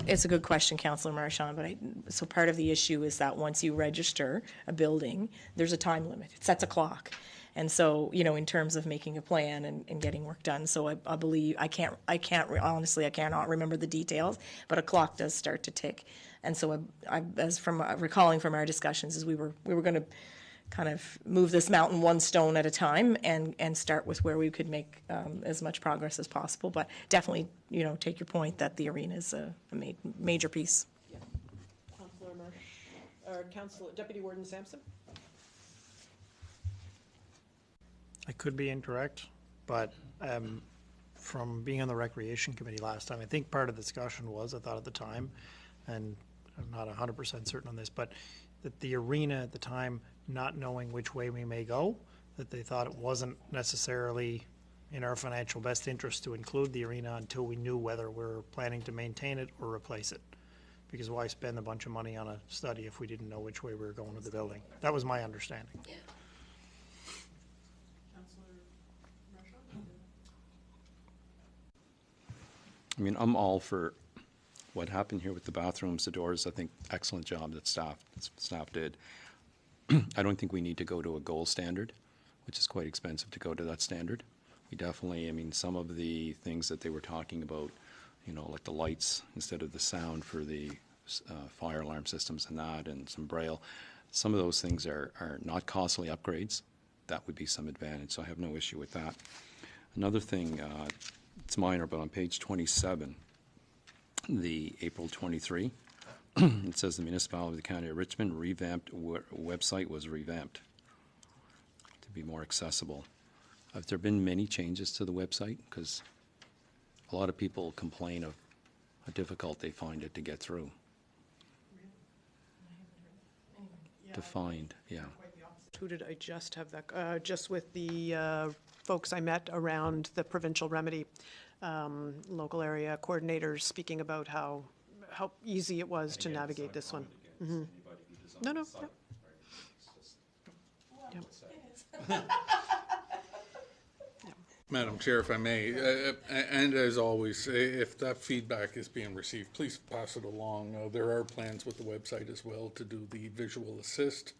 It's a good question, Councillor Marchand, but so part of the issue is that once you register a building, there's a time limit. It sets a clock. And so, in terms of making a plan and getting work done, so I believe, honestly, I cannot remember the details, but a clock does start to tick. And so as from recalling from our discussions, is we were going to kind of move this mountain one stone at a time and start with where we could make as much progress as possible. But definitely, take your point that the arena is a major piece. Yeah. Councillor Marsh, or Deputy Warden Sampson. I could be incorrect, but from being on the Recreation Committee last time, I think part of the discussion was, I thought at the time, and I'm not 100% certain on this, but that the arena at the time, not knowing which way we may go, that they thought it wasn't necessarily in our financial best interest to include the arena until we knew whether we're planning to maintain it or replace it. Because why spend a bunch of money on a study if we didn't know which way we were going with the building? That was my understanding. I mean, I'm all for what happened here with the bathrooms, the doors. I think excellent job that staff did. I don't think we need to go to a gold standard, which is quite expensive to go to that standard. We definitely, I mean, some of the things that they were talking about, you know, like the lights instead of the sound for the fire alarm systems and that, and some braille, some of those things are not costly upgrades. That would be some advantage, so I have no issue with that. Another thing, it's minor, but on page 27, the April 23, it says the Municipality of the County of Richmond revamped website was revamped to be more accessible. Have there been many changes to the website? Because a lot of people complain of how difficult they find it to get through. To find, yeah. Who did I just have that, just with the folks I met around the provincial remedy, local area coordinators speaking about how easy it was to navigate this one. Mm-hmm. No, no. Yeah. Madam Chair, if I may, and as always, if that feedback is being received, please pass it along. There are plans with the website as well to do the visual assist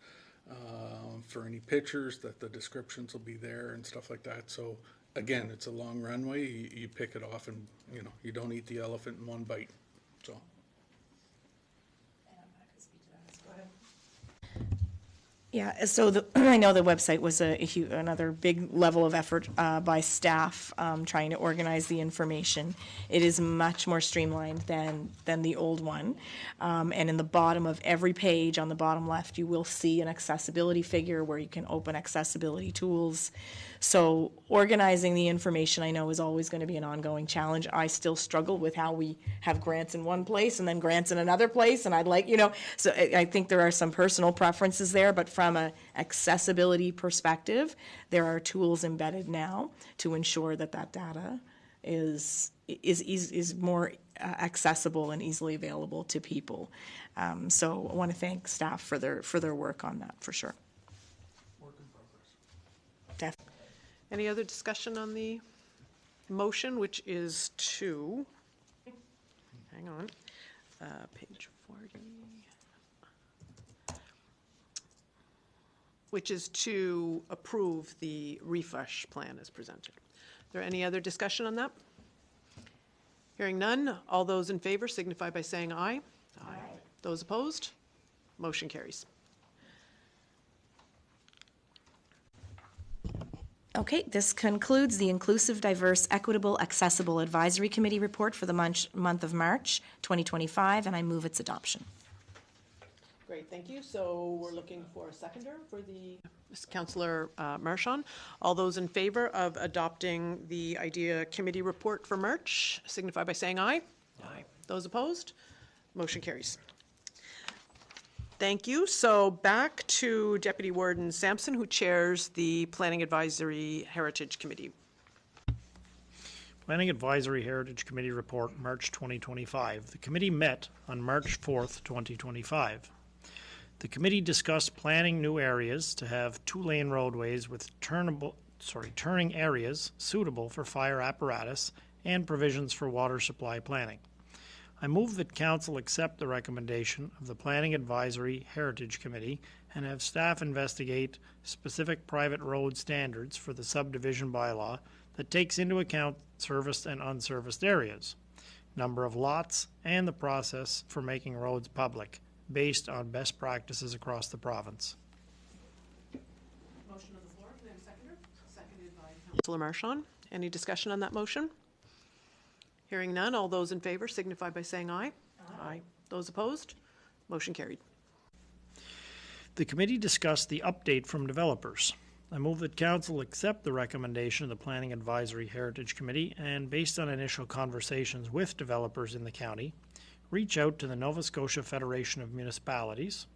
for any pictures, that the descriptions will be there and stuff like that. So again, it's a long runway. You pick it off and, you know, you don't eat the elephant in one bite. So. Yeah, so I know the website was another big level of effort by staff trying to organize the information. It is much more streamlined than the old one. And in the bottom of every page, on the bottom left, you will see an accessibility figure where you can open accessibility tools. So organizing the information, I know, is always going to be an ongoing challenge. I still struggle with how we have grants in one place and then grants in another place, and I'd like, you know, so I think there are some personal preferences there, but from an accessibility perspective, there are tools embedded now to ensure that that data is more accessible and easily available to people. So I want to thank staff for their work on that, for sure. Work in progress. Definitely. Any other discussion on the motion, which is to, hang on, page 40, which is to approve the refresh plan as presented. Is there any other discussion on that? Hearing none, all those in favor signify by saying aye. Aye. Those opposed? Motion carries. Okay, this concludes the Inclusive, Diverse, Equitable, Accessible Advisory Committee report for the month of March 2025, and I move its adoption. Great, thank you. So we're looking for a seconder for the Councillor Marchand. All those in favor of adopting the IDEA Committee report for March signify by saying aye. Aye. Those opposed? Motion carries. Thank you. So back to Deputy Warden Sampson, who chairs the Planning Advisory Heritage Committee. Planning Advisory Heritage Committee report, March 2025. The committee met on March 4th, 2025. The committee discussed planning new areas to have two-lane roadways with turning areas suitable for fire apparatus and provisions for water supply planning. I move that Council accept the recommendation of the Planning Advisory Heritage Committee and have staff investigate specific private road standards for the subdivision bylaw that takes into account serviced and unserviced areas, number of lots, and the process for making roads public, based on best practices across the province. Motion on the floor. Can I have a seconder? Seconded by Councillor Marchand. Any discussion on that motion? Hearing none, all those in favor signify by saying aye. Aye. Those opposed? Motion carried. The committee discussed the update from developers. I move that Council accept the recommendation of the Planning Advisory Heritage Committee and, based on initial conversations with developers in the county, reach out to the Nova Scotia Federation of Municipalities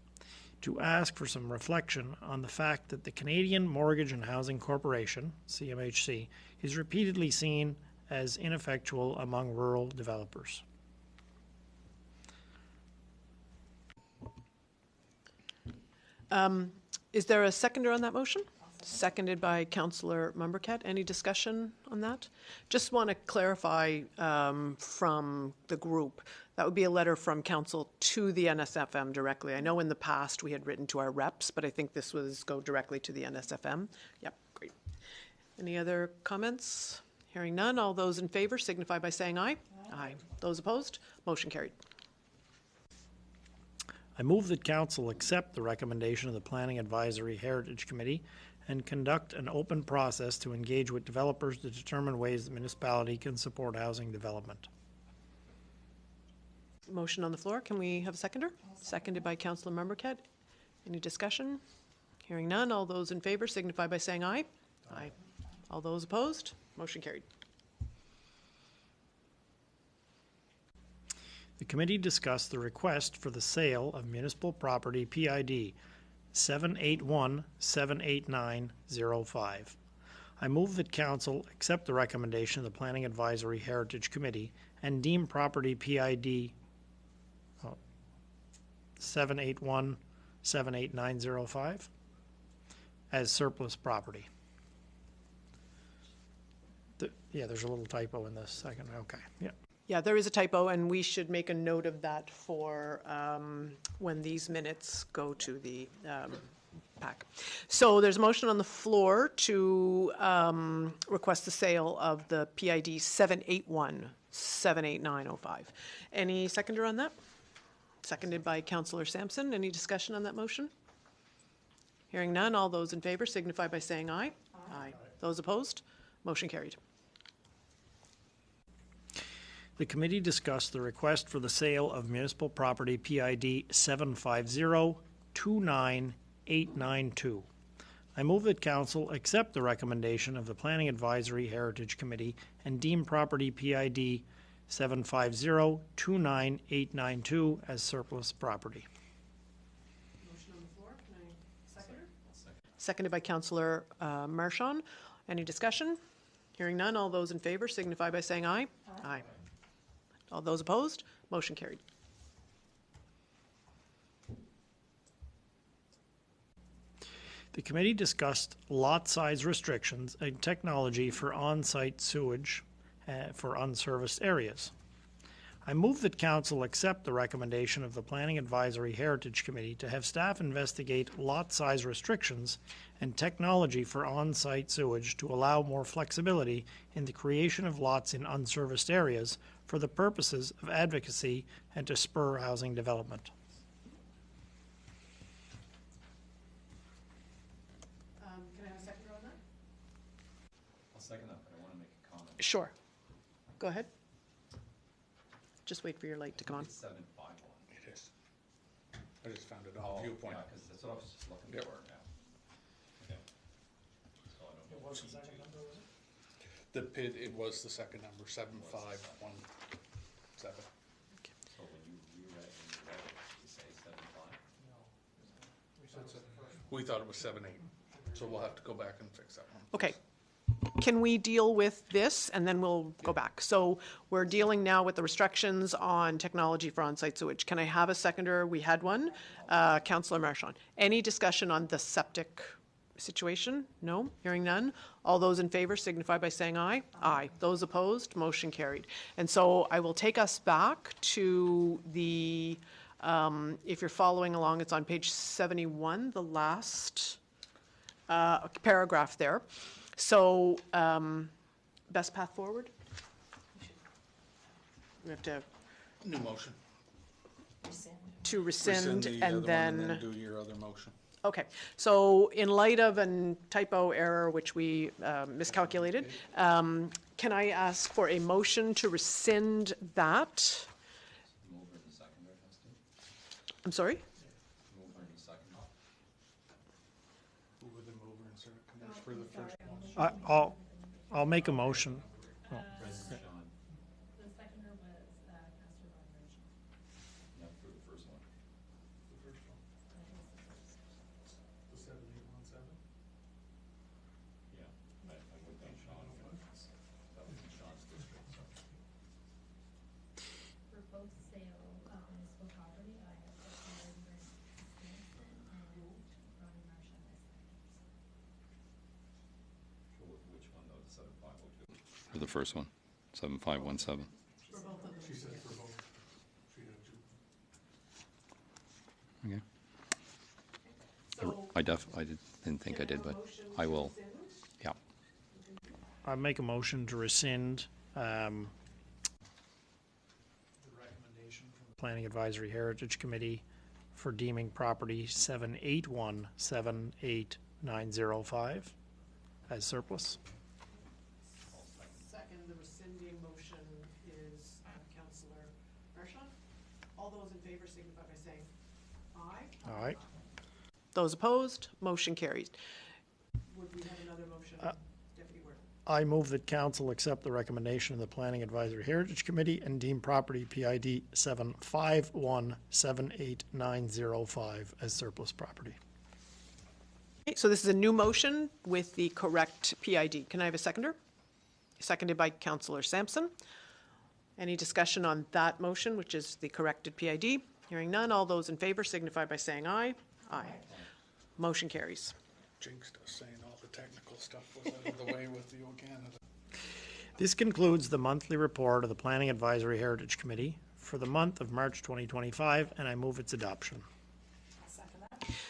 to ask for some reflection on the fact that the Canadian Mortgage and Housing Corporation, CMHC, is repeatedly seen as ineffectual among rural developers. Is there a seconder on that motion? Seconded by Councillor Mumbercat. Any discussion on that? Just want to clarify from the group. That would be a letter from council to the NSFM directly. I know in the past we had written to our reps, but I think this was go directly to the NSFM. Yep, great. Any other comments? Hearing none. All those in favor signify by saying aye. Aye. Those opposed? Motion carried. I move that council accept the recommendation of the Planning Advisory Heritage Committee and conduct an open process to engage with developers to determine ways the municipality can support housing development. Motion on the floor. Can we have a seconder? Seconded by Councillor Mumbercat. Any discussion? Hearing none. All those in favor signify by saying aye. Aye. All those opposed? Motion carried. The committee discussed the request for the sale of municipal property PID 781-78905. I move that council accept the recommendation of the Planning Advisory Heritage Committee and deem property PID 781-78905 as surplus property. Yeah, there's a little typo in this second. Okay, yeah. Yeah, there is a typo, and we should make a note of that for when these minutes go to the pack. So there's a motion on the floor to request the sale of the PID 781-78905. Any seconder on that? Seconded by Councillor Sampson. Any discussion on that motion? Hearing none. All those in favor signify by saying aye. Aye. Those opposed? Motion carried. The committee discussed the request for the sale of municipal property PID 750-29892. I move that council accept the recommendation of the Planning Advisory Heritage Committee and deem property PID 750-29892 as surplus property. Motion on the floor. Can I second her? Seconded by Councillor Marchand. Any discussion? Hearing none. All those in favor signify by saying aye. Aye. All those opposed? Motion carried. The committee discussed lot size restrictions and technology for on-site sewage for unserviced areas. I move that council accept the recommendation of the Planning Advisory Heritage Committee to have staff investigate lot size restrictions and technology for on-site sewage to allow more flexibility in the creation of lots in unserviced areas for the purposes of advocacy and to spur housing development. Can I have a second on that? I'll second that, but I want to make a comment. Sure. Go ahead. Just wait for your light to come on. It's 751. It is. I just found it on viewpoint. Yeah, because that's what I was just looking Yep. for now. Okay. So I don't know. What's the second number, was it? The PID, it was the second number, 7517. So when you reread it, you say 75? We thought it was 78, so we'll have to go back and fix that one. Okay. Can we deal with this and then we'll go back? So we're dealing now with the restrictions on technology for on-site sewage. Can I have a seconder? We had one. Councillor Marchand. Any discussion on the septic situation? No? Hearing none? All those in favor signify by saying aye. Aye. Those opposed? Motion carried. And so I will take us back to the, if you're following along, it's on page 71, the last paragraph there. So, best path forward? We have to New motion. rescind the other and one then, do your other motion. okay. So in light of a typo error, which we miscalculated, can I ask for a motion to rescind that? Mover and the seconder has to. I'm sorry? Mover and the seconder. Who were the mover and seconder for the first one? I'll make a motion. Sean, The seconder was Councillor Von Richmond. yeah, for the first one. for the first one, 7517. She said for both. She had two. Okay. So, I didn't think I did, but I will, yeah. I make a motion to rescind the recommendation from the Planning Advisory Heritage Committee for deeming property 781-78905 as surplus. second, the rescinding motion is Councillor Marchand. All those in favor signify by saying aye. All right. Those opposed, motion carries. Would we have another motion, Deputy Warden? I move that council accept the recommendation of the Planning Advisory Heritage Committee and deem property PID 751-78905 as surplus property. Okay, so this is a new motion with the correct PID. Can I have a seconder? Seconded by Councillor Sampson. Any discussion on that motion, which is the corrected PID? Hearing none, all those in favor signify by saying aye. Aye. Motion carries. Jinxed us saying all the technical stuff was out of the way with the Canada. This concludes the monthly report of the Planning Advisory Heritage Committee for the month of March 2025, and I move its adoption.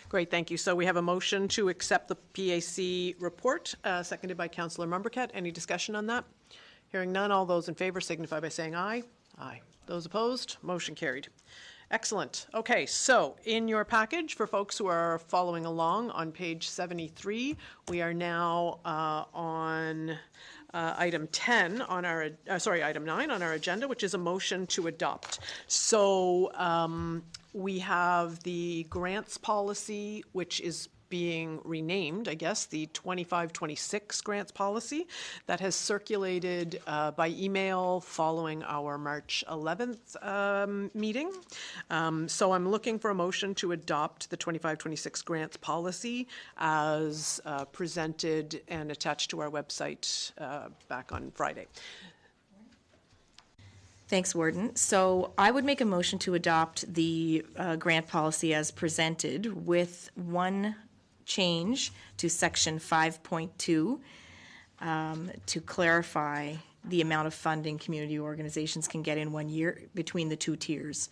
Great, thank you. So we have a motion to accept the PAC report, seconded by Councillor Mumbercat. Any discussion on that? Hearing none, all those in favor signify by saying aye. Aye. Those opposed, motion carried. Excellent. Okay, so in your package, for folks who are following along on page 73, we are now on item 10 on our, item 9 on our agenda, which is a motion to adopt. So we have the grants policy, which is being renamed, I guess, the 25-26 grants policy that has circulated by email following our March 11th meeting. So I'm looking for a motion to adopt the 25-26 grants policy as presented and attached to our website back on Friday. Thanks, Warden. So I would make a motion to adopt the grant policy as presented with one change to section 5.2 to clarify the amount of funding community organizations can get in 1 year between the two tiers.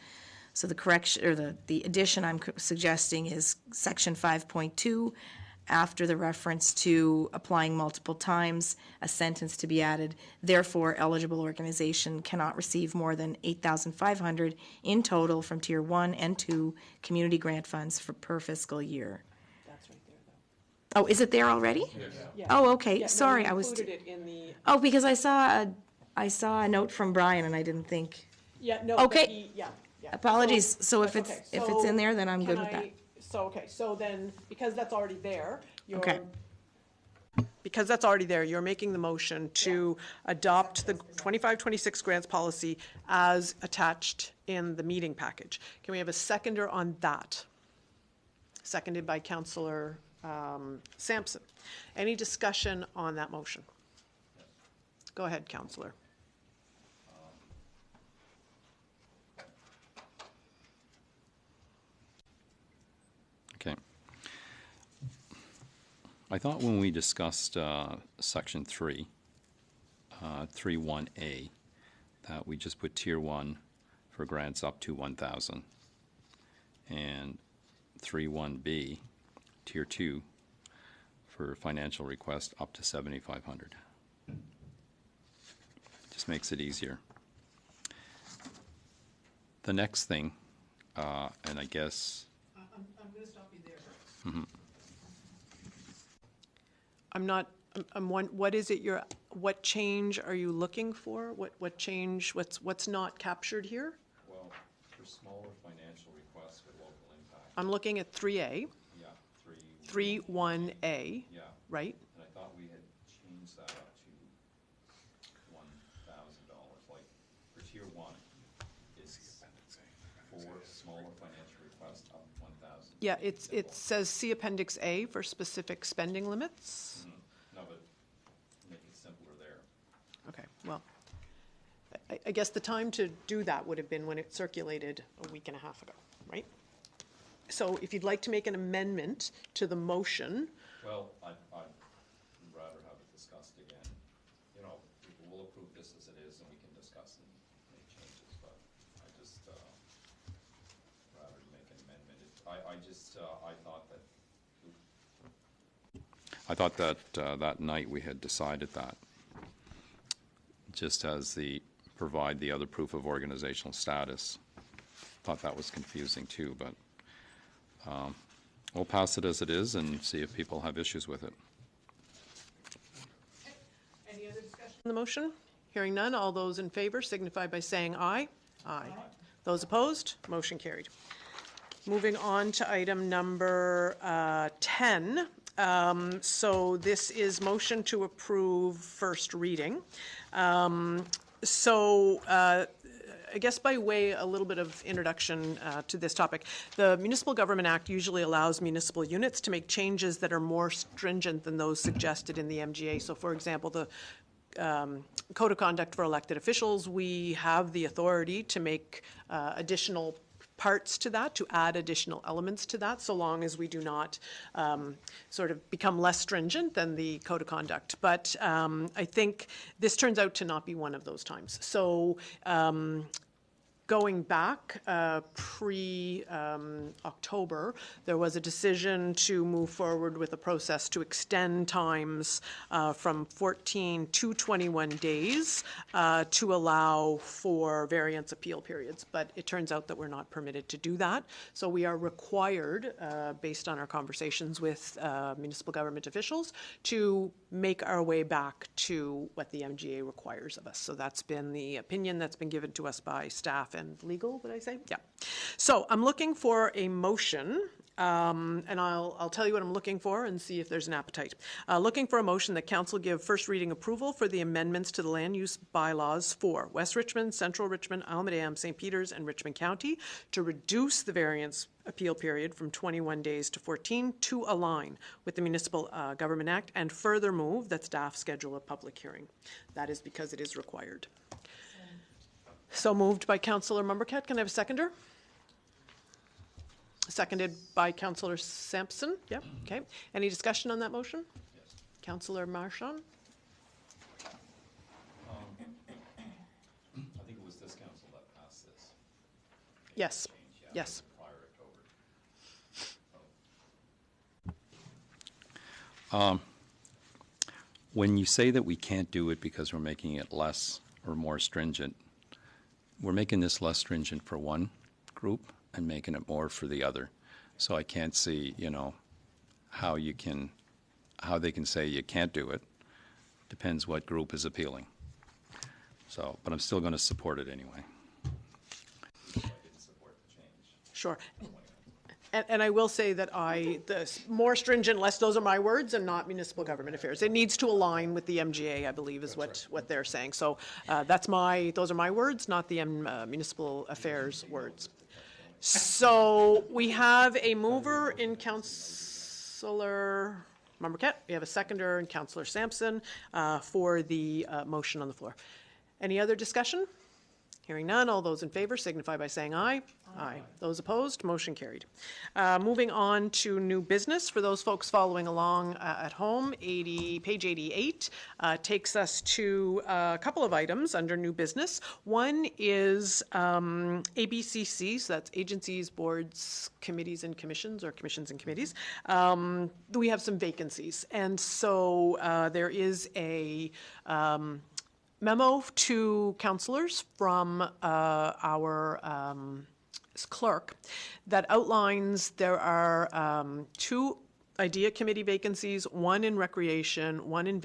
So the correction, or the addition I'm suggesting is section 5.2, after the reference to applying multiple times, a sentence to be added, therefore eligible organization cannot receive more than $8,500 in total from tier 1 and 2 community grant funds per fiscal year. That's right there, though. Oh, is it there already? Yeah. Oh, okay, Yeah, no, sorry, we I was, included it in the, oh, because I saw a note from Brian and I didn't think, yeah, no, Okay. but yeah. apologies, so if that's it's, okay. if it's in So there, then I'm good can with that. So then, because that's already there, Okay. because that's already there, you're making the motion to adopt the 25-26 grants policy as attached in the meeting package. Can we have a seconder on that? Seconded by Councillor Sampson. Any discussion on that motion? Go ahead, Councillor. Okay. I thought when we discussed section 3, 3.1a, that we just put tier 1 for grants up to 1,000, and 3.1b, tier 2 for financial request up to 7,500. Just makes it easier. The next thing, and I guess I'm going to stop you there. Mm-hmm. What is it what change are you looking for? What change, what's not captured here? Well, for smaller financial requests with local impact, I'm looking at 3A, yeah, 3.1A, yeah. right? And I thought we had changed that up to $1,000, like, for tier 1, it's for smaller financial requests up 1,000. Yeah, it says see Appendix A for specific spending limits. No, but make it simpler there. Okay, well, I guess the time to do that would have been when it circulated a week and a half ago, right? So if you'd like to make an amendment to the motion, Well, I'd rather have it discussed again. You know, people will will approve this as it is, and we can discuss and make changes, but I just, rather than make an amendment, I thought that that night we had decided that, just as provide the other proof of organizational status. Thought that was confusing too, but we'll pass it as it is and see if people have issues with it. Any other discussion on the motion? Hearing none, all those in favor signify by saying aye. Aye. Those opposed, motion carried. Moving on to item number 10. So this is motion to approve first reading. I guess by way a little bit of introduction to this topic, the Municipal Government Act usually allows municipal units to make changes that are more stringent than those suggested in the MGA. So for example, the Code of Conduct for elected officials, we have the authority to make additional parts to that, to add additional elements to that, so long as we do not sort of become less stringent than the Code of Conduct. But I think this turns out to not be one of those times. So going back pre-October, there was a decision to move forward with a process to extend times from 14 to 21 days to allow for variance appeal periods. But it turns out that we're not permitted to do that. So we are required, based on our conversations with municipal government officials, to make our way back to what the MGA requires of us. So that's been the opinion that's been given to us by staff and legal, would I say? Yeah. So I'm looking for a motion, and I'll tell you what I'm looking for and see if there's an appetite. Looking for a motion that council give first reading approval for the amendments to the land use bylaws for West Richmond, Central Richmond, Almadam, St. Peters, and Richmond County to reduce the variance appeal period from 21 days to 14 to align with the Municipal Government Act, and further move that staff schedule a public hearing. That is because it is required. So moved by Councillor Mumbercat. Can I have a seconder? Seconded by Councillor Sampson. Yep. Okay. Any discussion on that motion? yes. Councillor Marchand? I think it was this council that passed this. Yes. Change, yeah, Yes. prior October. When you say that we can't do it because we're making it less or more stringent, we're making this less stringent for one group and making it more for the other. So I can't see, how they can say you can't do it. Depends what group is appealing. So, but I'm still going to support it anyway. I didn't support the change. Sure. And I will say that the more stringent, less, those are my words and not municipal government affairs. It needs to align with the MGA, I believe, is what they're saying. So those are my words, not the municipal affairs words. So we have a mover in Councillor Mumbercat. We have a seconder in Councillor Sampson for the motion on the floor. Any other discussion? Hearing none, all those in favor signify by saying aye. Aye. Those opposed, motion carried. Moving on to new business. For those folks following along at home, page 88 takes us to a couple of items under new business. One is ABCC, so that's agencies, boards, committees, and commissions, or commissions and committees. We have some vacancies, and so there is a memo to councillors from our clerk that outlines there are two idea committee vacancies, one in recreation, one in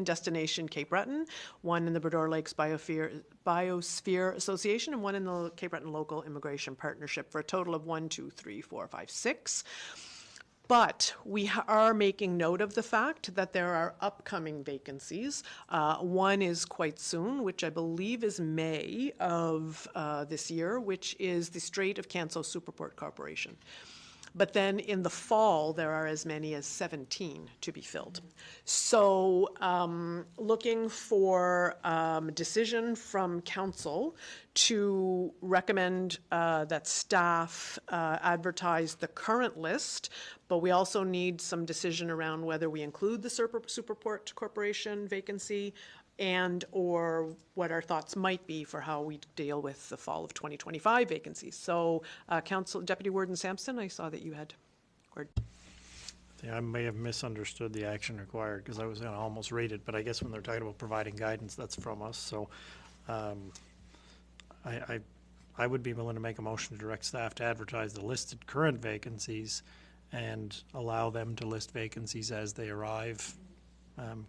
Destination Cape Breton, one in the Bredor Lakes Biosphere Association, and one in the Cape Breton Local Immigration Partnership, for a total of 1, 2, 3, 4, 5, 6. But we are making note of the fact that there are upcoming vacancies. One is quite soon, which I believe is May of this year, which is the Strait of Canso Superport Corporation. But then in the fall, there are as many as 17 to be filled. So looking for a decision from council to recommend that staff advertise the current list, but we also need some decision around whether we include the Superport Corporation vacancy and/or what our thoughts might be for how we deal with the fall of 2025 vacancies. So, Deputy Warden Sampson, I saw that you had word. Yeah, I may have misunderstood the action required because I was going to almost read it, but I guess when they're talking about providing guidance, that's from us. So I would be willing to make a motion to direct staff to advertise the listed current vacancies and allow them to list vacancies as they arrive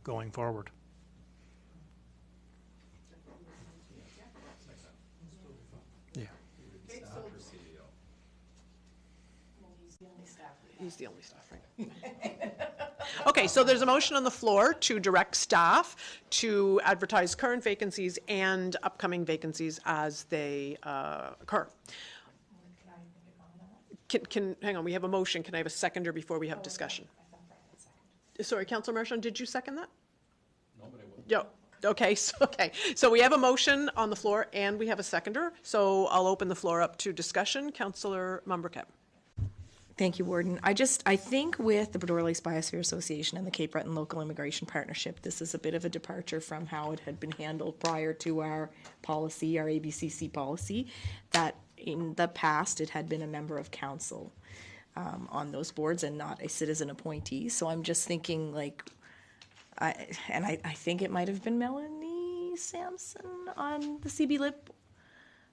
going forward. Yeah. He's the only staff, right? Okay, so there's a motion on the floor to direct staff to advertise current vacancies and upcoming vacancies as they occur. Hang on, we have a motion. Can I have a seconder before we have discussion? Sorry, Councillor Marchand, did you second that? No, but I wouldn't. Yeah. So we have a motion on the floor and we have a seconder. So I'll open the floor up to discussion. Councillor Mumbercat. Thank you, Warden. I think with the Bedore Lakes Biosphere Association and the Cape Breton Local Immigration Partnership, this is a bit of a departure from how it had been handled prior to our policy, our ABCC policy, that in the past it had been a member of council on those boards and not a citizen appointee. So I'm just thinking I think it might have been Melanie Sampson on the CB Lip.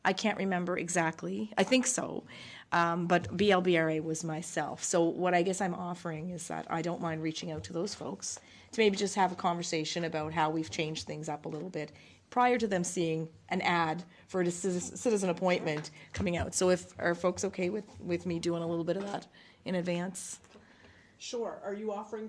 I can't remember exactly. I think so. But BLBRA was myself. So what I guess I'm offering is that I don't mind reaching out to those folks to maybe just have a conversation about how we've changed things up a little bit prior to them seeing an ad for a citizen appointment coming out. So are folks okay with me doing a little bit of that in advance? Sure. Are you offering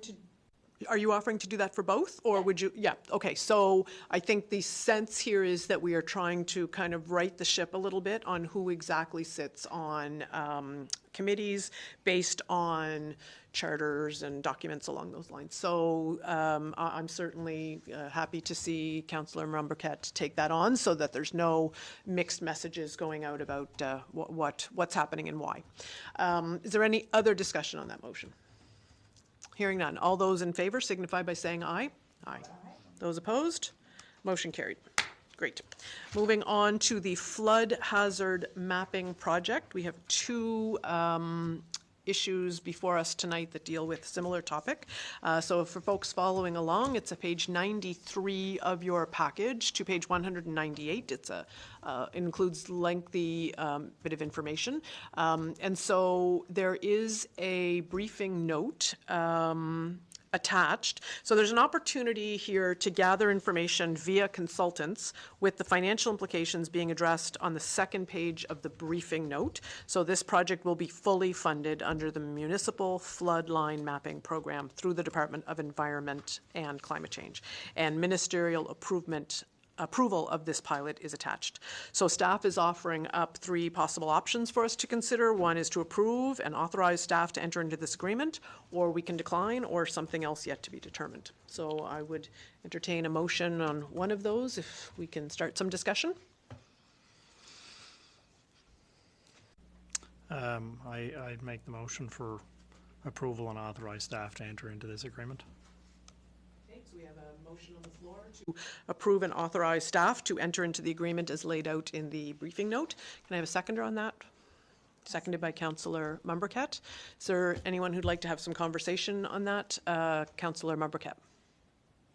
to do that for both, or would you? Yeah. Okay. So I think the sense here is that we are trying to kind of right the ship a little bit on who exactly sits on committees based on charters and documents along those lines. So I'm certainly happy to see Councillor Mumbercat take that on, so that there's no mixed messages going out about what's happening and why. Is there any other discussion on that motion? Hearing none. All those in favor signify by saying aye. Aye. Those opposed? Motion carried. Great. Moving on to the flood hazard mapping project. We have two issues before us tonight that deal with a similar topic. So for folks following along, it's a page 93 of your package to page 198. It includes lengthy bit of information. And so there is a briefing note attached. So there's an opportunity here to gather information via consultants, with the financial implications being addressed on the second page of the briefing note. So this project will be fully funded under the Municipal Floodline Mapping Program through the Department of Environment and Climate Change. And ministerial approval of this pilot is attached. So staff is offering up three possible options for us to consider. One is to approve and authorize staff to enter into this agreement, or we can decline, or something else yet to be determined. So I would entertain a motion on one of those if we can start some discussion. I'd make the motion for approval and authorize staff to enter into this agreement. So we have a motion on the floor to approve and authorize staff to enter into the agreement as laid out in the briefing note. Can I have a seconder on that? Seconded by Councillor Mumbercat. Is there anyone who'd like to have some conversation on that? Councillor Mumbercat.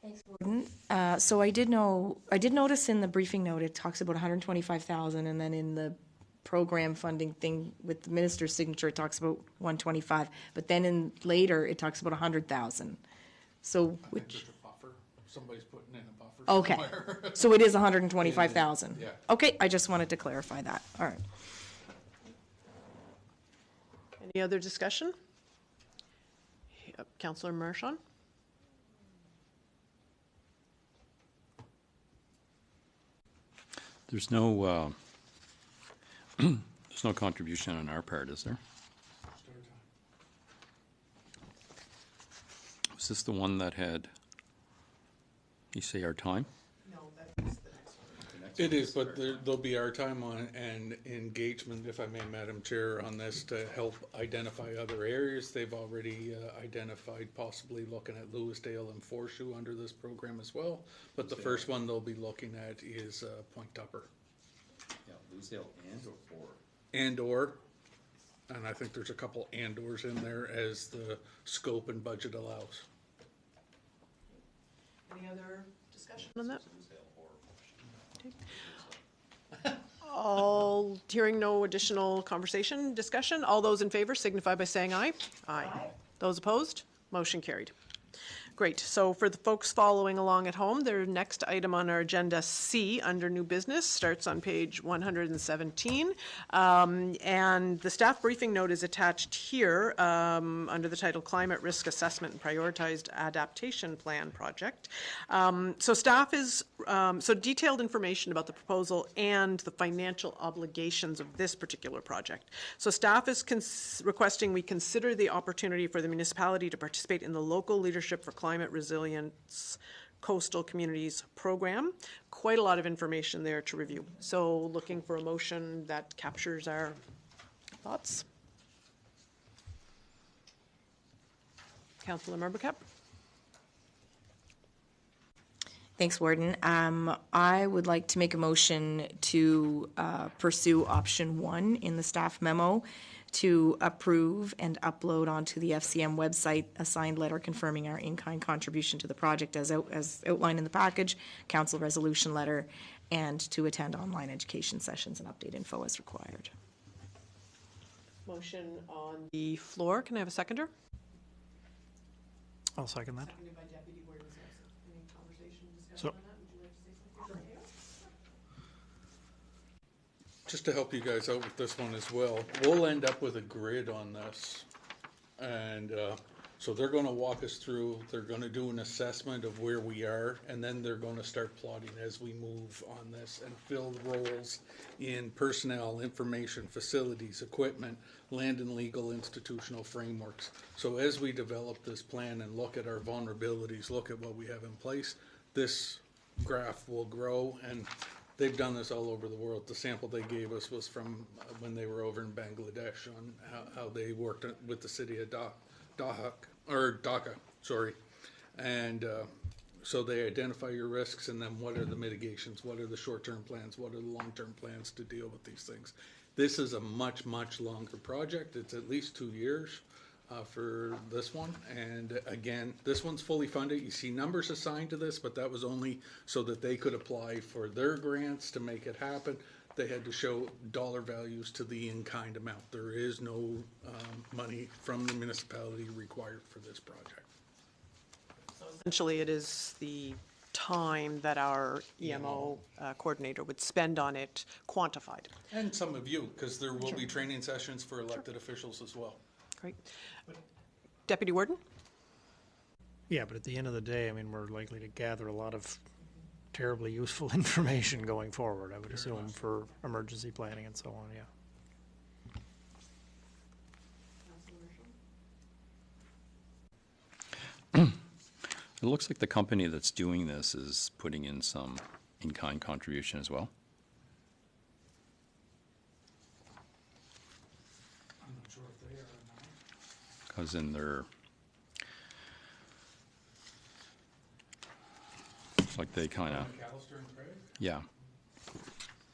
Thanks, Warden. So I did notice in the briefing note it talks about 125,000, and then in the program funding thing with the minister's signature it talks about 125, but then later it talks about 100,000. So which? There's a buffer. Somebody's putting in a buffer Okay. somewhere. So it is 125,000. Yeah. Okay, I just wanted to clarify that. All right. Any other discussion? Councillor Marchand. There's no there's no contribution on our part, is there? Was this the one that had, you say our time? No, that's the next one. It is, but there'll be our time on and engagement, if I may, Madam Chair, on this to help identify other areas. They've already identified possibly looking at Lewisdale and Forshoe under this program as well. But the first one they'll be looking at is Point Tupper. Yeah, Lucille And I think there's a couple and/ors in there as the scope and budget allows. Any other discussion on that? All, hearing no additional discussion, all those in favor signify by saying aye. Aye. Those opposed? Motion carried. Great. So for the folks following along at home, their next item on our agenda C under new business starts on page 117. And the staff briefing note is attached here under the title Climate Risk Assessment and Prioritized Adaptation Plan Project. So staff is, so detailed information about the proposal and the financial obligations of this particular project. So staff is requesting we consider the opportunity for the municipality to participate in the Local Leadership for Climate Resilience Coastal Communities Program. Quite a lot of information there to review. So looking for a motion that captures our thoughts. Councillor Merbercup. Thanks, Warden. I would like to make a motion to pursue option 1 in the staff memo to approve and upload onto the FCM website a signed letter confirming our in-kind contribution to the project as outlined in the package, council resolution letter, and to attend online education sessions and update info as required. Motion on the floor. Can I have a seconder? I'll second that. Seconded by Deputy Warden Sampson. Any conversation, discussion So- on that? Would you like to say something? Just to help you guys out with this one as well, we'll end up with a grid on this. And so they're going to walk us through, they're going to do an assessment of where we are, and then they're going to start plotting as we move on this and fill roles in personnel, information, facilities, equipment, land and legal institutional frameworks. So as we develop this plan and look at our vulnerabilities, look at what we have in place, this graph will grow, and they've done this all over the world. The sample they gave us was from when they were over in Bangladesh on how they worked with the city of Dhaka, sorry. And so they identify your risks, and then what are the mitigations? What are the short-term plans? What are the long-term plans to deal with these things? This is a much, much longer project. It's at least 2 years for this one. And again, this one's fully funded. You see numbers assigned to this, but that was only so that they could apply for their grants to make it happen. They had to show dollar values to the in-kind amount. There is no money from the municipality required for this project. Essentially, it is the time that our EMO coordinator would spend on it quantified. And some of you, because there will be training sessions for elected officials as well. Great. Deputy Warden? Yeah, but at the end of the day, I mean, we're likely to gather a lot of terribly useful information going forward, I would assume, for emergency planning and so on, yeah. It looks like the company that's doing this is putting in some in-kind contribution as well. I'm not sure if they are or not. Because in their, looks like they kind of, McAllister and Craig? yeah.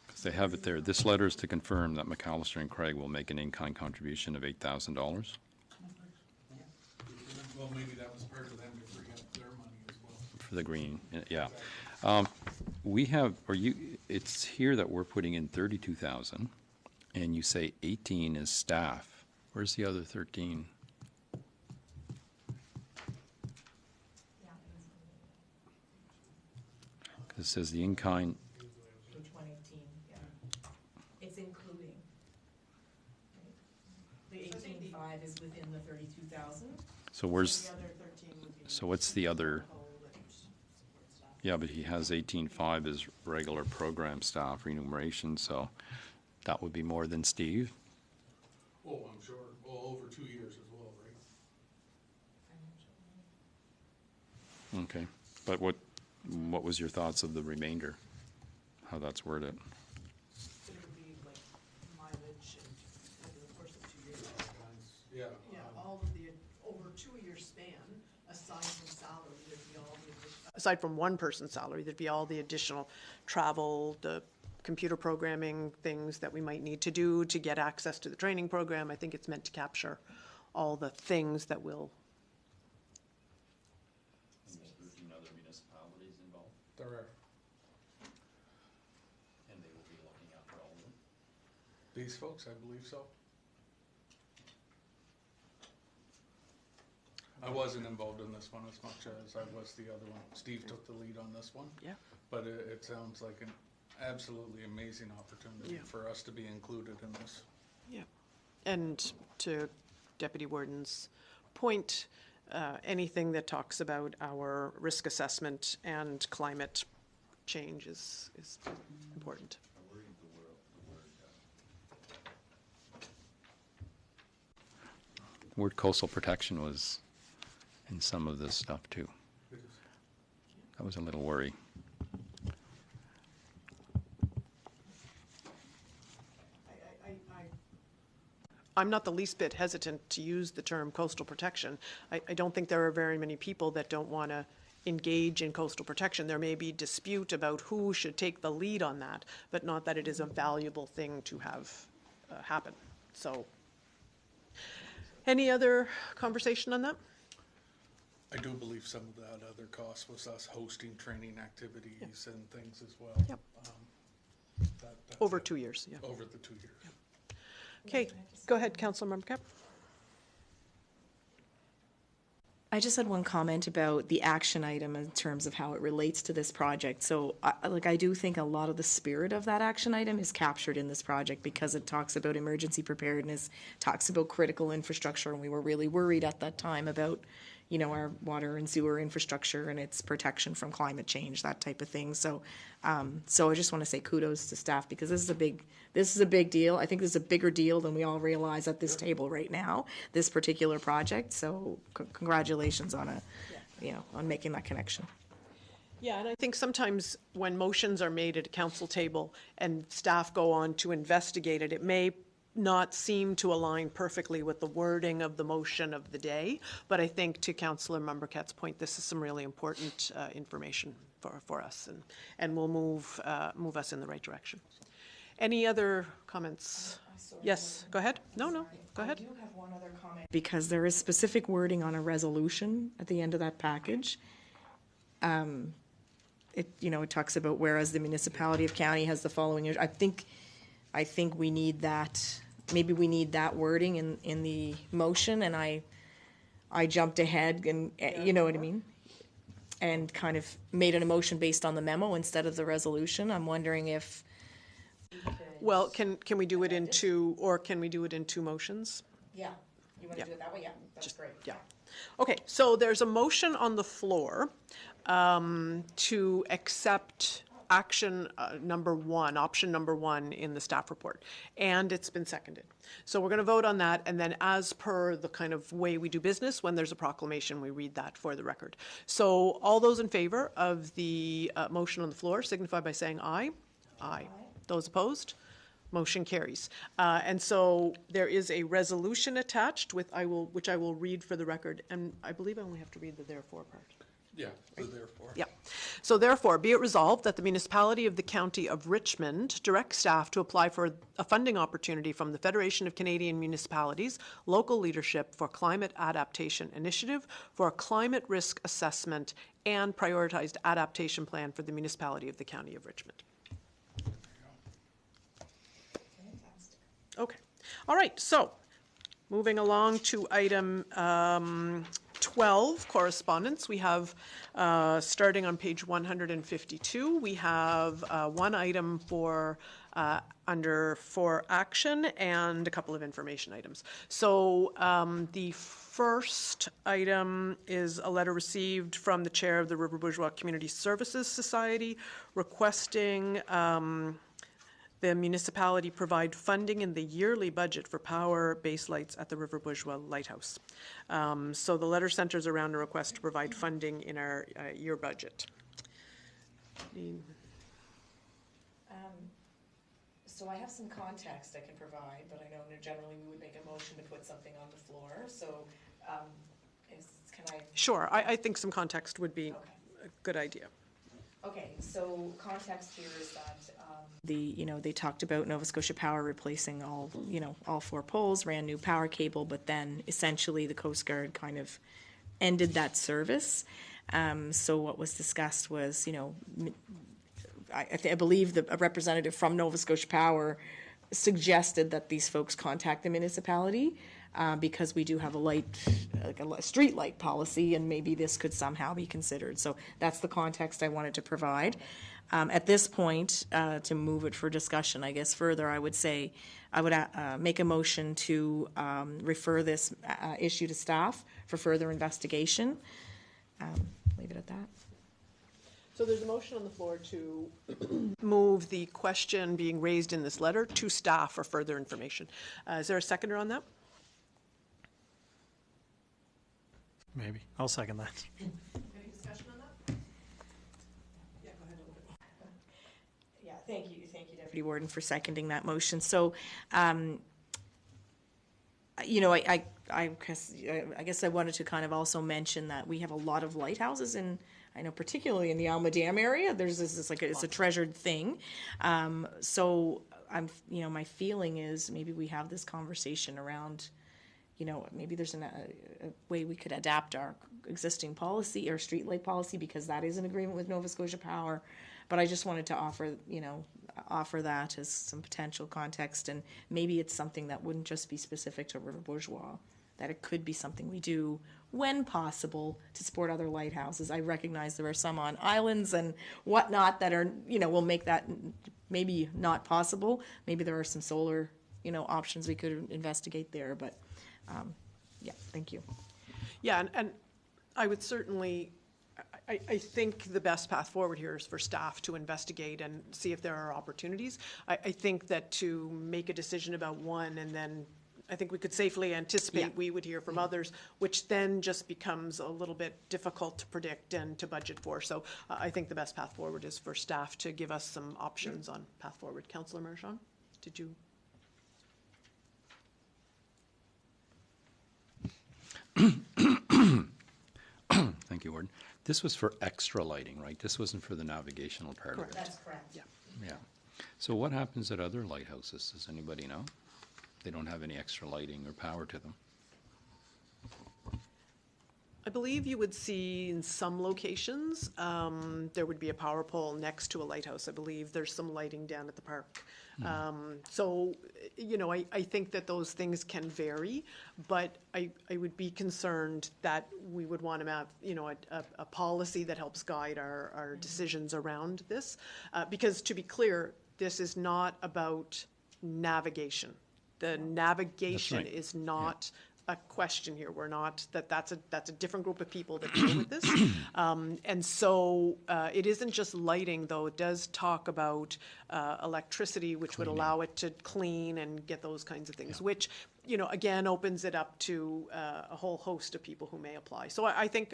Because they have it there. This letter is to confirm that McAllister and Craig will make an in-kind contribution of $8,000 Well, maybe that was part of them to free up their money as well. for the green, yeah. We have, it's here that we're putting in 32,000, and you say 18 is staff. Where's the other 13? Because it says the in-kind, Page 118, yeah. It's including. Right? The 18.5 is within the 32,000. so where's, The other 13 would be. so what's the other? Yeah, but he has 18.5 as regular program staff remuneration, so that would be more than Steve. Oh, I'm sure. Well, over 2 years as well, right? Okay, but what was your thoughts of the remainder? how that's worded. It would be like mileage and over the course of 2 years. Yeah. Yeah, all of the, over a 2-year span, aside from salary, there'd be all the aside from one person's salary, there'd be all the additional travel, the computer programming things that we might need to do to get access to the training program. I think it's meant to capture all the things that will. And there's 13 other municipalities involved, There are. and they will be looking after all of them. These folks, I believe so. I wasn't involved in this one as much as I was the other one. Steve took the lead on this one. Yeah. But it sounds like an absolutely amazing opportunity Yeah. for us to be included in this. Yeah. And to Deputy Warden's point, anything that talks about our risk assessment and climate change is important. I worried the word The word coastal protection was in some of this stuff too. That was a little worry. I'm not the least bit hesitant to use the term coastal protection. I don't think there are very many people that don't want to engage in coastal protection. There may be dispute about who should take the lead on that, but not that it is a valuable thing to have happen. So, any other conversation on that? I do believe some of that other cost was us hosting training activities and things as well. Yep. That's Over it. 2 years, yeah. Over the 2 years. Okay, go ahead, Councilmember Cap. I just had one comment about the action item in terms of how it relates to this project. So, I do think a lot of the spirit of that action item is captured in this project because it talks about emergency preparedness, talks about critical infrastructure, and we were really worried at that time about, you know, our water and sewer infrastructure and its protection from climate change, that type of thing. So, so I just want to say kudos to staff because this is a big deal. I think this is a bigger deal than we all realize at this table right now, this particular project. So congratulations on on making that connection. Yeah, and I think sometimes when motions are made at a council table and staff go on to investigate it, it may not seem to align perfectly with the wording of the motion of the day. But I think to Councillor Membercat's point, this is some really important information for us and will move us in the right direction. Any other comments? Yes, go ahead. No, go ahead. I do have one other comment. Because there is specific wording on a resolution at the end of that package. It talks about whereas the municipality of county has the following. I think we need that. Maybe we need that wording in the motion, and I jumped ahead and you know what I mean, and kind of made an emotion based on the memo instead of the resolution. I'm wondering if. Well, can we do it in two, or can we do it in two motions? Yeah, you want to do it that way? Yeah, that's great. Yeah. Okay, so there's a motion on the floor to accept action number one, option number one in the staff report, and it's been seconded. So we're going to vote on that, and then as per the kind of way we do business, when there's a proclamation, we read that for the record. So all those in favor of the motion on the floor signify by saying aye. Aye. Those opposed? Motion carries. And so there is a resolution attached which I will read for the record, and I believe I only have to read the therefore part. Yeah, the therefore. Yeah. So therefore, be it resolved that the municipality of the County of Richmond direct staff to apply for a funding opportunity from the Federation of Canadian Municipalities Local Leadership for Climate Adaptation Initiative for a climate risk assessment and prioritized adaptation plan for the municipality of the County of Richmond. Okay. All right. So moving along to item 12, correspondence. We have, starting on page 152, we have one item for action and a couple of information items. So the first item is a letter received from the chair of the River Bourgeois Community Services Society requesting the municipality provide funding in the yearly budget for power base lights at the River Bourgeois Lighthouse. So the letter centers around a request to provide funding in our year budget. I So I have some context I can provide, but I know generally we would make a motion to put something on the floor, so, can I? Sure, I think some context would be Okay. a good idea. Okay, so context here is that, They talked about Nova Scotia Power replacing all 4 poles, ran new power cable, but then essentially the Coast Guard kind of ended that service. So what was discussed was, I believe a representative from Nova Scotia Power suggested that these folks contact the municipality, because we do have a street light policy, and maybe this could somehow be considered. So that's the context I wanted to provide. At this point, to move it for discussion, I guess further, I would say, I would make a motion to refer this issue to staff for further investigation. Leave it at that. So there's a motion on the floor to move the question being raised in this letter to staff for further information. Is there a seconder on that? Maybe. I'll second that. Any discussion on that? Yeah, go ahead a little bit more. Yeah, thank you, Deputy Warden, for seconding that motion. So, I guess I wanted to kind of also mention that we have a lot of lighthouses in, I know particularly in the Alma Dam area, there's this it's a treasured thing. So my feeling is maybe we have this conversation around, maybe there's a way we could adapt our existing policy or streetlight policy, because that is an agreement with Nova Scotia Power. But I just wanted to offer that as some potential context, and maybe it's something that wouldn't just be specific to River Bourgeois, that it could be something we do when possible to support other lighthouses. I recognize there are some on islands and whatnot that are, will make that maybe not possible. Maybe there are some solar, options we could investigate there, but yeah, thank you. Yeah, and I would certainly, I think the best path forward here is for staff to investigate and see if there are opportunities. I think that to make a decision about one, and then I think we could safely anticipate we would hear from others, which then just becomes a little bit difficult to predict and to budget for. So I think the best path forward is for staff to give us some options on path forward. Councillor Marchand, did you? Thank you, Warden. This was for extra lighting, right? This wasn't for the navigational part of it. that's correct. Yeah. Yeah. So what happens at other lighthouses? Does anybody know? They don't have any extra lighting or power to them. I believe you would see in some locations, there would be a power pole next to a lighthouse. I believe there's some lighting down at the park. So, I think that those things can vary, but I would be concerned that we would want to have, a policy that helps guide our decisions around this. Because to be clear, this is not about navigation. The navigation right. is not a question here. We're not, that's a different group of people that deal with this. And so it isn't just lighting, though. It does talk about electricity, which would allow it to clean and get those kinds of things, which, again, opens it up to a whole host of people who may apply. So I think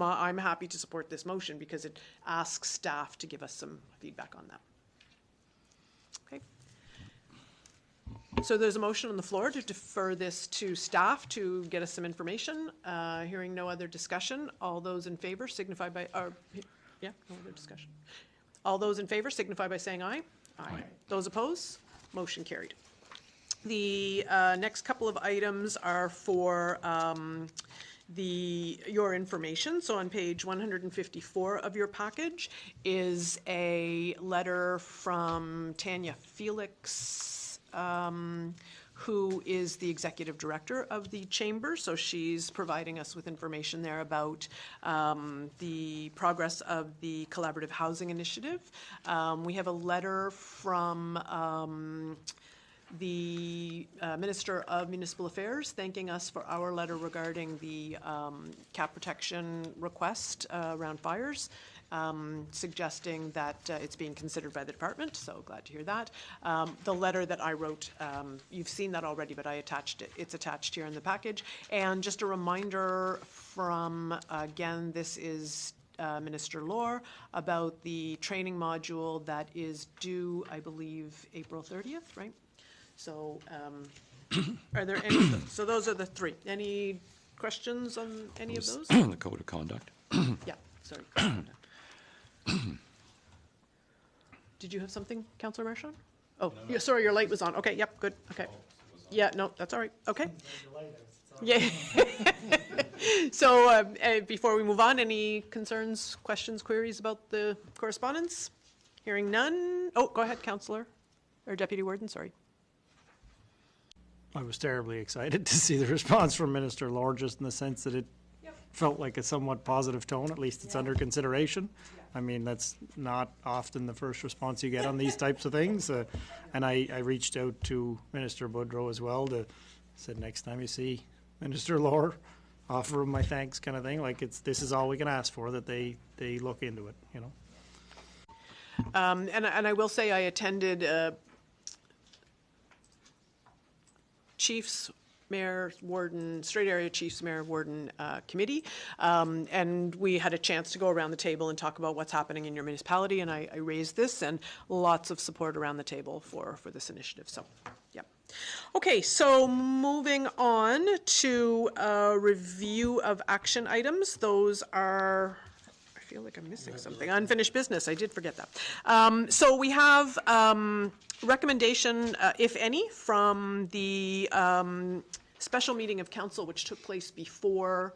I'm happy to support this motion because it asks staff to give us some feedback on that. Okay. So there's a motion on the floor to defer this to staff to get us some information. Hearing no other discussion, all those in favor signify by, no other discussion. All those in favor signify by saying aye. Aye. Those opposed? Motion carried. The next couple of items are for your information. So on page 154 of your package is a letter from Tanya Felix, who is the executive director of the chamber. So she's providing us with information there about the progress of the collaborative housing initiative. We have a letter from the Minister of Municipal Affairs thanking us for our letter regarding the cap protection request around fires. Suggesting that it's being considered by the department, so glad to hear that. The letter that I wrote, you've seen that already, but I attached it. It's attached here in the package. And just a reminder from, again, this is Minister Lohr about the training module that is due, I believe, April 30th, right? So are there any, so those are the three. Any questions on any of those? The code of conduct. Yeah, sorry. Did you have something, Councillor Marchand? Oh, yeah, sorry, your light was on. Okay, yep, good, okay. Yeah, no, that's all right, okay. Yeah. So, before we move on, any concerns, questions, queries about the correspondence? Hearing none. Oh, go ahead, Councillor, or Deputy Warden, sorry. I was terribly excited to see the response from Minister Lohr, just in the sense that it felt like a somewhat positive tone, at least it's under consideration. I mean, that's not often the first response you get on these types of things. And I reached out to Minister Boudreau as well to, said next time you see Minister Lohr, offer him my thanks kind of thing. Like this is all we can ask for, that they look into it, you know. And I will say I attended Chiefs, Mayor, Warden, Strait Area Chiefs, Mayor, Warden Committee, and we had a chance to go around the table and talk about what's happening in your municipality, and I raised this, and lots of support around the table for this initiative, so, yeah. Okay, so moving on to a review of action items. Those are, I feel like I'm missing something, unfinished business, I did forget that. So we have recommendation, if any, from the special meeting of council, which took place before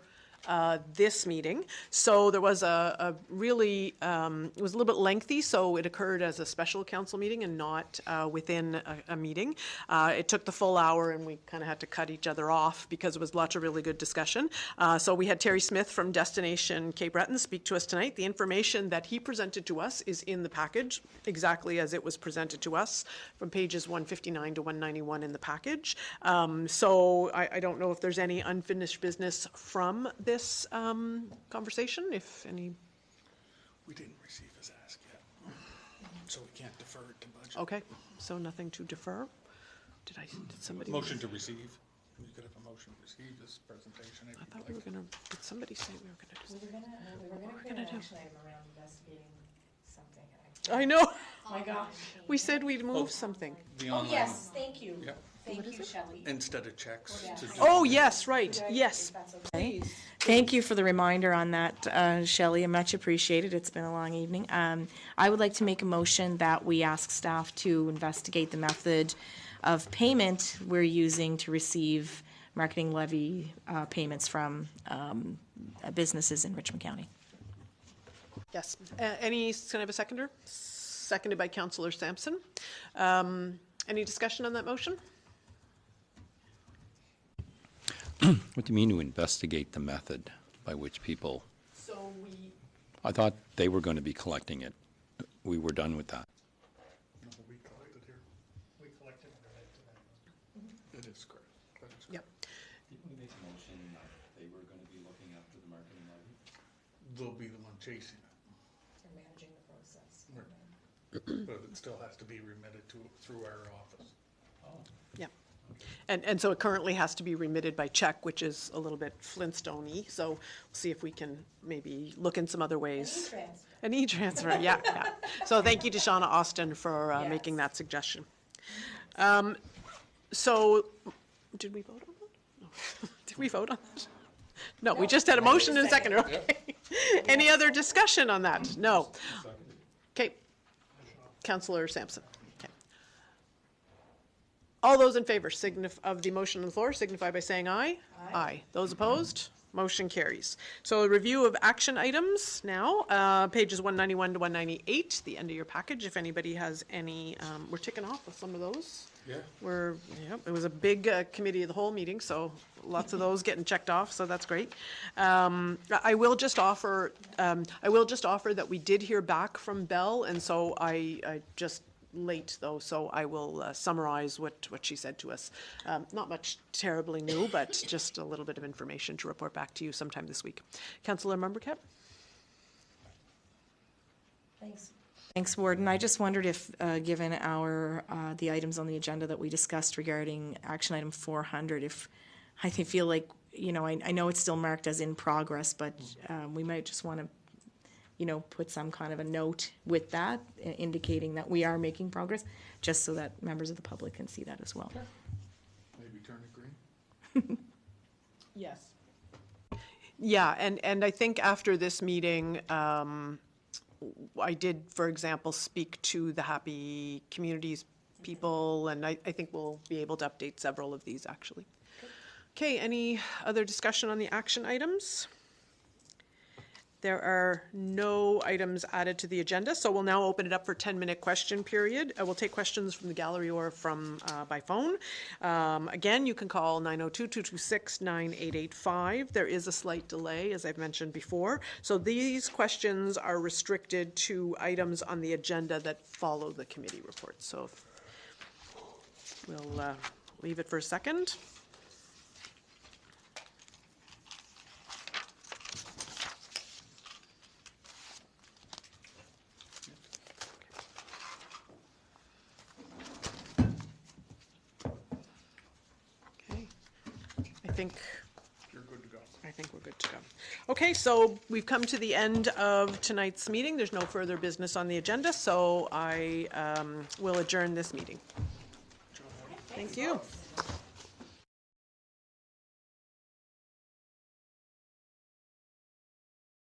this meeting. So there was a really, it was a little bit lengthy, so it occurred as a special council meeting and not within a meeting. It took the full hour, and we kind of had to cut each other off because it was lots of really good discussion. So we had Terry Smith from Destination Cape Breton speak to us tonight. The information that he presented to us is in the package, exactly as it was presented to us, from pages 159 to 191 in the package. So I don't know if there's any unfinished business from this conversation, if any. We didn't receive his ask yet, so we can't defer it to budget. Okay, so nothing to defer. Did somebody? Motion to receive. You could have a motion to receive this presentation. I thought we were gonna, did somebody say we were gonna do We were gonna create an action item around investigating something. something? I know, My gosh. we said we'd move something. The Oh, online, yes, thank you. Yep. Thank you, Shelley. instead of checks. to do- Oh, yes, right, yes. If that's okay. Thank you for the reminder on that, Shelley. Much appreciated. It's been a long evening. I would like to make a motion that we ask staff to investigate the method of payment we're using to receive marketing levy payments from businesses in Richmond County. Yes. Can I have a seconder? Seconded by Councillor Sampson. Any discussion on that motion? What do you mean to investigate the method by which people, So we. I thought they were going to be collecting it. We were done with that. No, we collected here. We collected It is correct. That is correct. Yep. Didn't we make a motion that they were gonna be looking after the marketing levy? They'll be the one chasing it, We're managing the process. but it still has to be remitted through our office. Yeah. And so it currently has to be remitted by check, which is a little bit Flintstone-y, so we'll see if we can maybe look in some other ways. E-transfer. An e-transfer, yeah, yeah. So thank you to Shauna Austin for making that suggestion. So, did we vote on that? No. Did we vote on that? No, we just had a motion and a second, okay. Any other discussion on that? No. Okay. Councillor Sampson. Okay. All those in favor of the motion on the floor signify by saying aye. Aye. Those opposed? Motion carries. So a review of action items now, pages 191 to 198, the end of your package. If anybody has any, we're ticking off with some of those. Yeah. It was a big committee of the whole meeting, so lots of those getting checked off, so that's great. I will just offer that we did hear back from Bell, and so I just late though, so I will summarize what she said to us. Not much terribly new, but just a little bit of information to report back to you sometime this week. Councillor Membercap? Thanks. Thanks, Warden. I just wondered if, given the items on the agenda that we discussed regarding action item 400, if I feel like, I know it's still marked as in progress, but we might just want to put some kind of a note with that, indicating that we are making progress, just so that members of the public can see that as well. Maybe turn it green? Yes. Yeah, and I think after this meeting, I did, for example, speak to the Happy Communities people, and I think we'll be able to update several of these, actually. Okay, any other discussion on the action items? There are no items added to the agenda, so we'll now open it up for 10-minute question period. We'll take questions from the gallery or from by phone. Again, you can call 902-226-9885. There is a slight delay, as I've mentioned before. So these questions are restricted to items on the agenda that follow the committee report. So we'll leave it for a second. I think we're good to go. Okay, so we've come to the end of tonight's meeting. There's no further business on the agenda, so I will adjourn this meeting. Thank you.